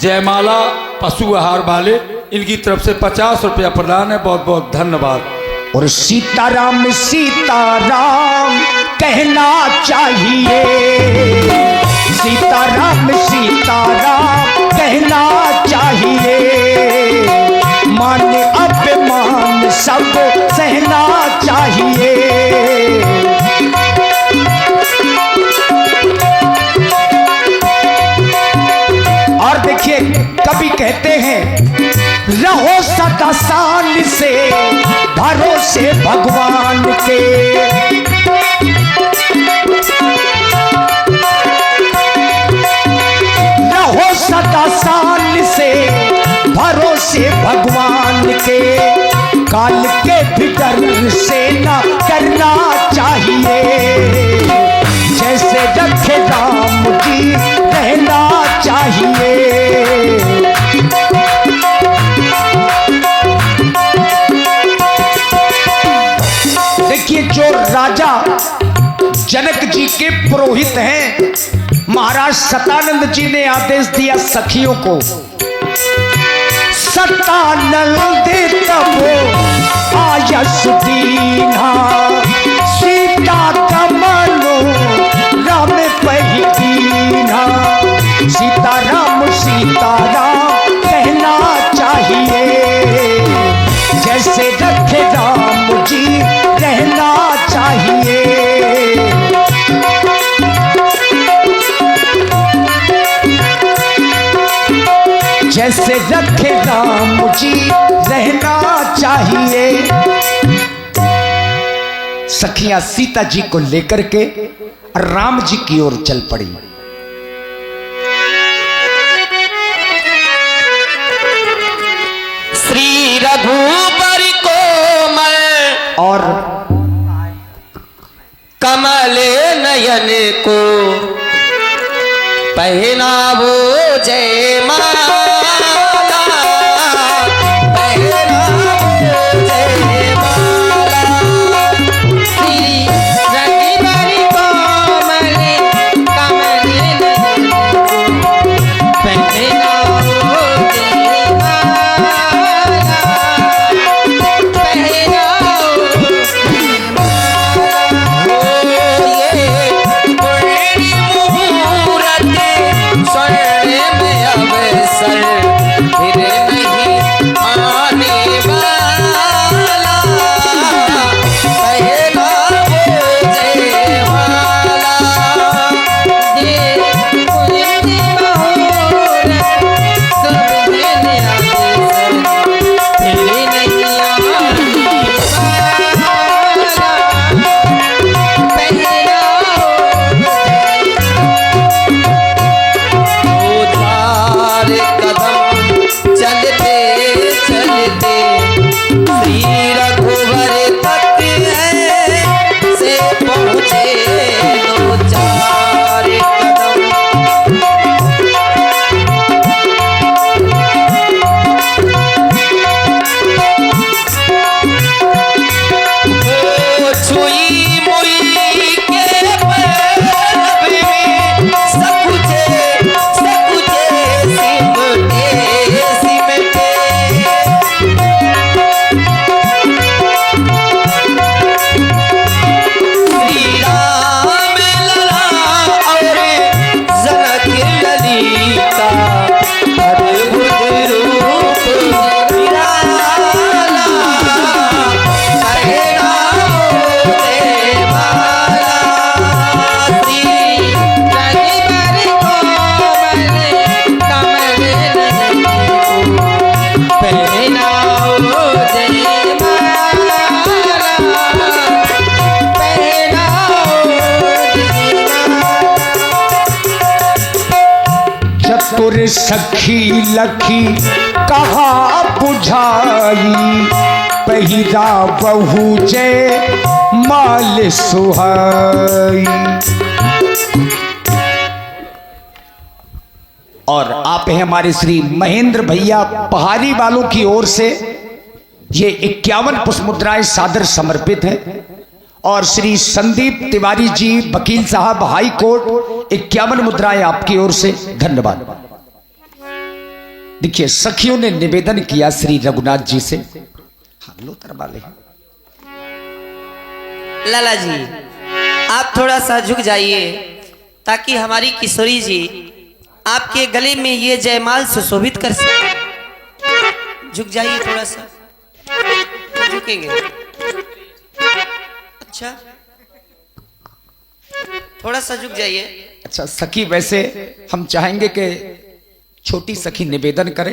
जयमाला पशु आहार वाले, इनकी तरफ से 50 रुपया प्रदान है। बहुत बहुत धन्यवाद। और सीताराम सीताराम कहना चाहिए, सीताराम सीताराम कहना चाहिए। मान अपमान सब सहना चाहिए। और देखिए कवि कहते हैं, रहो सदा शान से भरोसे भगवान के। रहो सदा शान से भरोसे भगवान के। काल के भी डर से ना करना चाहिए, जैसे रखे राम जी रहना चाहिए। देखिए जो राजा जनक जी के पुरोहित हैं, महाराज सतानंद जी ने आदेश दिया सखियों को, सतानंद तब आयस दीना, सीता कमलो राम पहिना। सीताराम सीताराम कहना चाहिए, जैसे रखे राम जी रहना चाहिए। जैसे रखे राम जी रहना चाहिए। सखियां सीता जी को लेकर के राम जी की ओर चल पड़ी। श्री रघुबर कोमल और कमल नयन को, पहनावो जय माला, पहनावो जय माला। श्री रंगी कोमल कमल पहनाओ जय माला, पहनाओ जय माला। ये पुण्य मुहूर्त स्वर्ण में अवसर फिर नहीं आने वाला, पहनावो जय माला। ये पुण्य मुहूर्त सब दिन अवसर फिर नहीं आने वाला, पहनाओ दो चार कदम चलते चलते श्री रघुवर तक से पहुँचे, दो चार कदम। ओ छुई मुई के पलब में सकुचे सकुचे सिमटे सिमटे, श्री राम लला और जनक ललिता अद्भुत रूप निराला, पहनाओ जय माला। चतुर सखी लखी कहा बुझाई, पहिरा बहू जय माल सुहाई। और आप हैं हमारे श्री महेंद्र भैया पहाड़ी वालों की ओर से ये 51 पुष्प मुद्राएं सादर समर्पित हैं। और श्री संदीप तिवारी जी वकील साहब हाई कोर्ट 51 मुद्राएं आपकी ओर से धन्यवाद। देखिए सखियों ने निवेदन किया श्री रघुनाथ जी से। हाँ लो तरवाले लाला जी आप थोड़ा सा झुक जाइए ताकि हमारी किशोरी जी आपके गले में ये जयमाल सुशोभित कर सके। झुक जाइए थोड़ा सा, झुकेंगे। अच्छा थोड़ा सा झुक जाइए। अच्छा सखी वैसे हम चाहेंगे कि छोटी सखी निवेदन करे।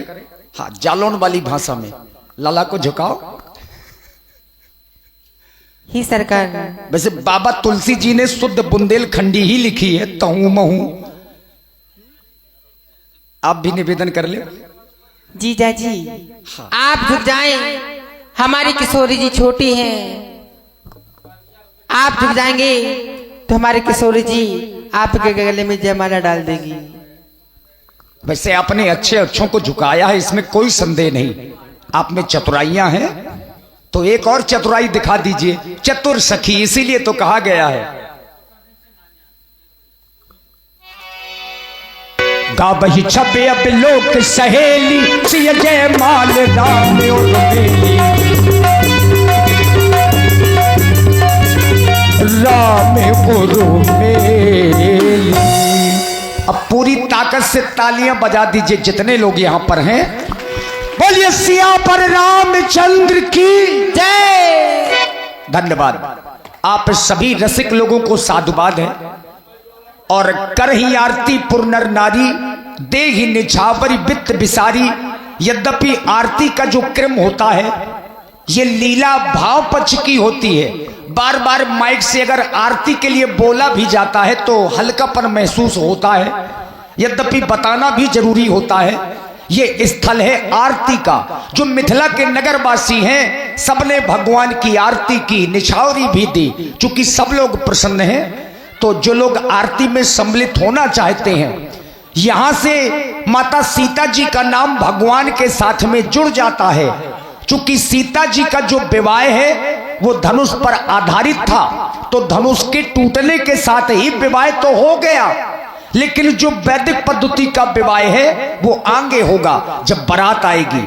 हाँ जालौन वाली भाषा में लाला को झुकाओ। ही सरकार। वैसे बाबा तुलसी जी ने शुद्ध बुंदेलखंडी ही लिखी है, तहू महू। आप भी निवेदन कर ले। जीजा जी आप झुक जाएं, हमारी किशोरी जी छोटी हैं। आप झुक जाएंगे तो हमारी किशोरी जी आपके गले में जयमाला डाल देगी। वैसे आपने अच्छे अच्छों को झुकाया है, इसमें कोई संदेह नहीं। आप में चतुराइयां हैं तो एक और चतुराई दिखा दीजिए। चतुर सखी इसीलिए तो कहा गया है। गावही छबे अब लोक सहेली सिय जय माल राम और मेली, राम गुरु मेली। अब पूरी ताकत से तालियां बजा दीजिए जितने लोग यहां पर हैं। बोलिए सिया पर रामचंद्र की जय। धन्यवाद। आप सभी रसिक लोगों को साधुवाद है। और कर ही आरती पुरनर नारी, दे ही निछावरी वित्त बिसारी। यद्यपि आरती का जो क्रम होता है ये लीला भाव पक्ष की होती है। बार बार माइक से अगर आरती के लिए बोला भी जाता है तो हल्कापन महसूस होता है। यद्यपि बताना भी जरूरी होता है। ये स्थल है आरती का। जो मिथिला के नगरवासी हैं सबने भगवान की आरती की, निछावरी भी दी। चूंकि सब लोग प्रसन्न हैं तो जो लोग आरती में सम्मिलित होना चाहते हैं यहां से माता सीता जी का नाम भगवान के साथ में जुड़ जाता है। चूंकि सीता जी का जो विवाह है वो धनुष पर आधारित था, तो धनुष के टूटने के साथ ही विवाह तो हो गया, लेकिन जो वैदिक पद्धति का विवाह है वो आगे होगा जब बारात आएगी।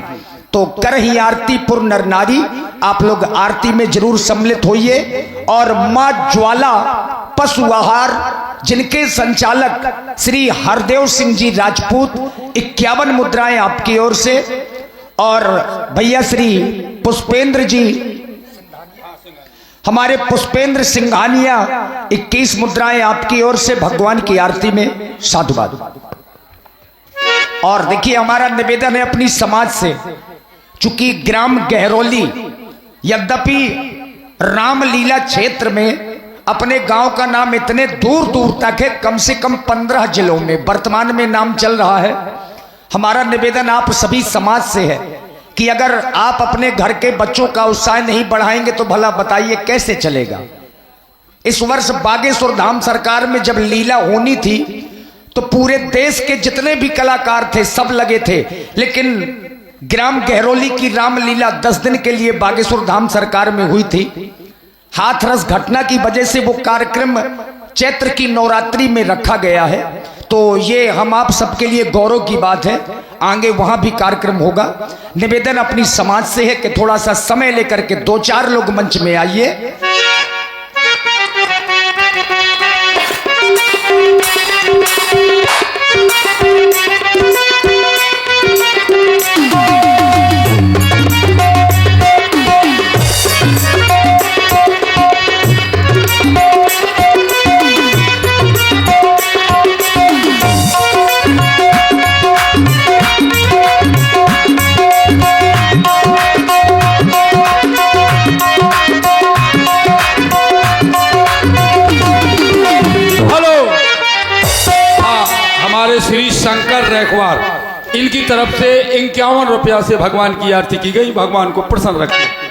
तो कर ही आरती पुर नर नारी, आप लोग आरती में जरूर सम्मिलित होइए। और मां ज्वाला पशु आहार जिनके संचालक श्री हरदेव सिंह जी राजपूत, 51 मुद्राएं आपकी ओर से। और भैया श्री पुष्पेंद्र जी, हमारे पुष्पेंद्र सिंघानिया, 21 मुद्राएं आपकी ओर से भगवान की आरती में साधुवाद। और देखिए हमारा निवेदन है अपनी समाज से, चूंकि ग्राम गहरौली यद्यपि रामलीला क्षेत्र में अपने गांव का नाम इतने दूर दूर तक है, कम से कम 15 जिलों में वर्तमान में नाम चल रहा है। हमारा निवेदन आप सभी समाज से है कि अगर आप अपने घर के बच्चों का उत्साह नहीं बढ़ाएंगे तो भला बताइए कैसे चलेगा। इस वर्ष बागेश्वर धाम सरकार में जब लीला होनी थी तो पूरे देश के जितने भी कलाकार थे सब लगे थे, लेकिन ग्राम गहरौली की रामलीला 10 दिन के लिए बागेश्वर धाम सरकार में हुई थी। हाथरस घटना की वजह से वो कार्यक्रम चैत्र की नवरात्रि में रखा गया है। तो ये हम आप सबके लिए गौरव की बात है, आगे वहां भी कार्यक्रम होगा। निवेदन अपनी समाज से है कि थोड़ा सा समय लेकर के 2-4 लोग मंच में आइए। श्री शंकर रैकवार, इनकी तरफ से 51 रुपया से भगवान की आरती की गई। भगवान को प्रसन्न रखें।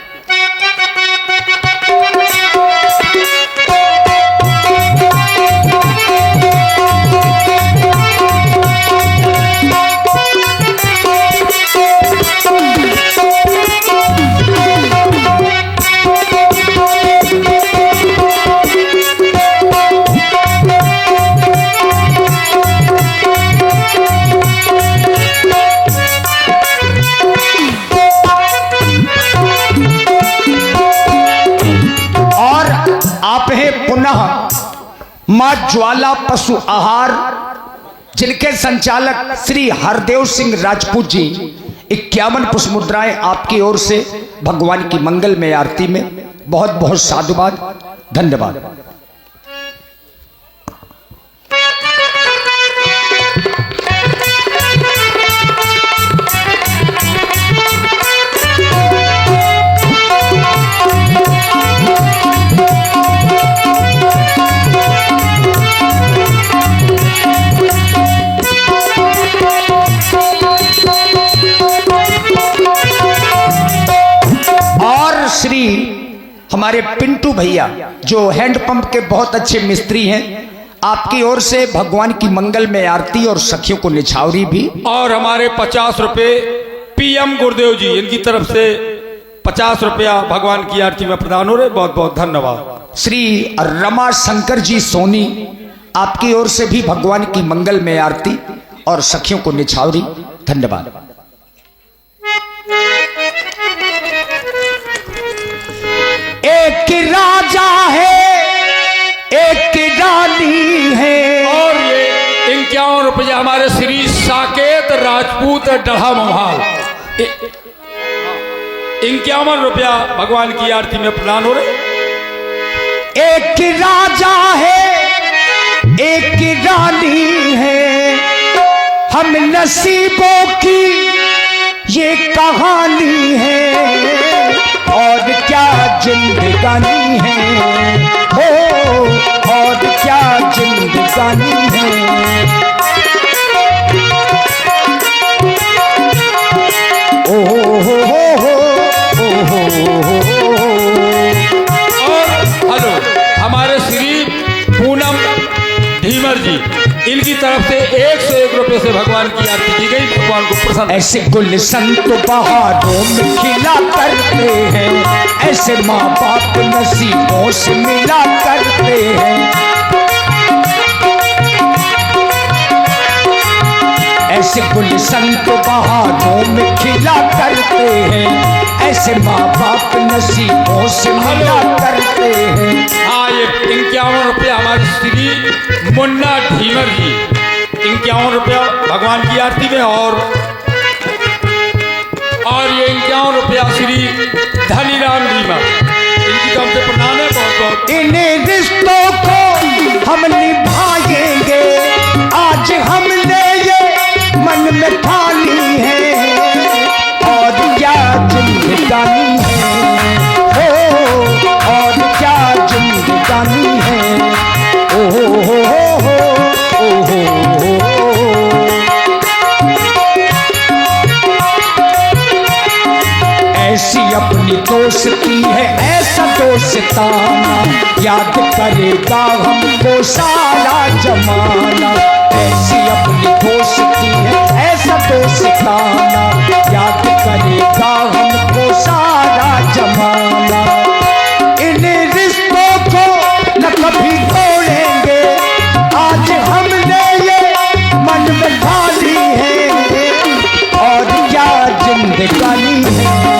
मां ज्वाला पशु आहार जिनके संचालक श्री हरदेव सिंह राजपूत जी, 51 पुष्प मुद्राएं आपकी ओर से भगवान की मंगल में आरती में बहुत बहुत साधुवाद, धन्यवाद। श्री हमारे पिंटू भैया जो हैंडपंप के बहुत अच्छे मिस्त्री हैं, आपकी ओर से भगवान की मंगल में आरती और सखियों को निछावरी भी। और हमारे 50 रुपए पीएम गुरुदेव जी, इनकी तरफ से 50 रुपया भगवान की आरती में प्रदान हो रहे, बहुत बहुत धन्यवाद। श्री रमा शंकर जी सोनी, आपकी ओर से भी भगवान की मंगल में आरती और सखियों को निछावरी, धन्यवाद। एक राजा है एक रानी है। और ये 51 रुपया हमारे श्री साकेत राजपूत डढ़ा मोहाल, 51 रुपया भगवान की आरती में प्रदान हो रहे। एक राजा है एक रानी है, हम नसीबों की ये कहानी है, और क्या जिंदगानी है हो, और क्या जिंदगानी है। ओ हो और हेलो हमारे श्री पूनम धीमर जी, इनकी तरफ से 101 रुपए से भगवान की आरती की गई। भगवान को प्रसन्न। ऐसे गुलशन तो बहारों में खिला करते हैं, ऐसे माँ बाप नसीबों से मिला करते हैं। ऐसे गुलशन तो बहारों में खिला करते हैं, ऐसे माँ बाप नसीबों से मिला करते हैं। हाँ, ये 51 रुपया हमारे श्री मुन्ना ढीमर जी, 51 रुपया भगवान की आरती में। और ये 51 रुपया श्री धनीराम ढीमर, इनकी तरफ से प्रदान है। बहुत बहुत इन रिश्तों को हम निभाएंगे, आज हमने ये मन में ठानी है, और क्या जिंदगानी है, हो और क्या जिंदगानी है। ओ हो ऐसी अपनी दोस्ती है, ऐसा दोस्ताना, याद करेगा हमको सारा जमाना। ऐसी अपनी दोस्ती है, ऐसा दोस्ताना, याद करेगा हमको सारा जमाना। इन रिश्तों को न कभी तोड़ेंगे, आज हमने ये मन में ढाली है, और क्या जिंदगानी है।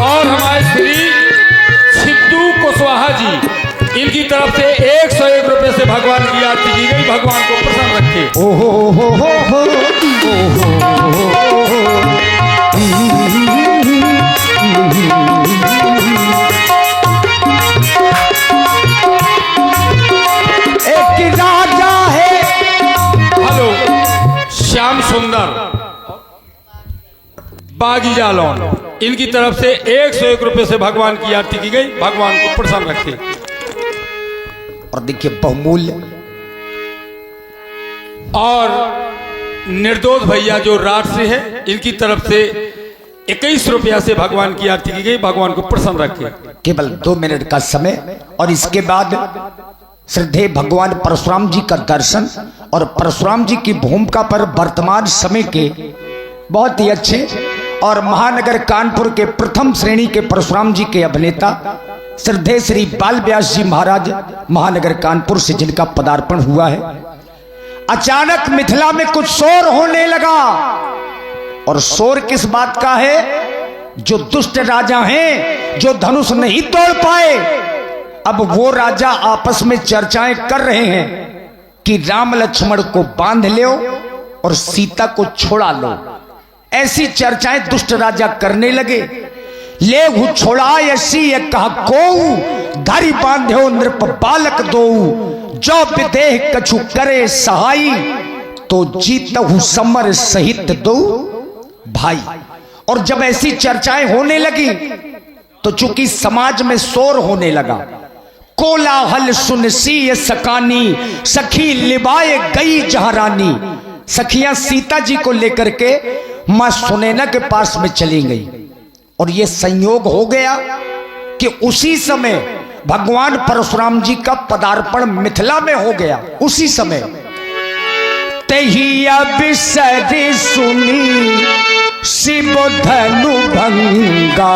और हमारे श्री सिद्धू कुशवाहा जी, इनकी तरफ से 101 रुपए से भगवान की आरती की गई। भगवान को प्रसन्न रखे। ओ हो एक राजा है। हेलो, श्याम सुंदर बागी जालौन, इनकी तरफ से 101 रुपए से भगवान की आरती की गई। भगवान को प्रसन्न रखे। और देखिए बहुमूल्य और निर्दोष भैया जो रात से है, इनकी तरफ से 21 रुपया से भगवान की आरती की गई। भगवान को प्रसन्न रखे। केवल 2 मिनट का समय, और इसके बाद श्रद्धेय भगवान परशुराम जी का दर्शन, और परशुराम जी की भूमिका पर वर्तमान समय के बहुत ही अच्छे और महानगर कानपुर के प्रथम श्रेणी के परशुराम जी के अभिनेता श्रद्धेय श्री बाल व्यास जी महाराज महानगर कानपुर से, जिनका पदार्पण हुआ है। अचानक मिथिला में कुछ शोर होने लगा, और शोर किस बात का है? जो दुष्ट राजा हैं, जो धनुष नहीं तोड़ पाए, अब वो राजा आपस में चर्चाएं कर रहे हैं कि राम लक्ष्मण को बांध लो और सीता को छोड़ा लो। ऐसी चर्चाएं दुष्ट राजा करने लगे। ले हु छोड़ा ऐसी ये कहा को, धरि बांध्यो नृप बालक दो, जो विदेह कछु करे सहाई, तो जीतहु समर सहित दो भाई। और जब ऐसी चर्चाएं होने लगी, तो चूंकि समाज में शोर होने लगा, कोलाहल सुन सी सकानी, सखी लिबाए गई जहां रानी। सखियां सीता जी को लेकर के मां सुनैना के पास में चली गई, और यह संयोग हो गया कि उसी समय भगवान परशुराम जी का पदार्पण मिथिला में हो गया। उसी समय तहिया बिसरी सुनी शिव धनु भंगा,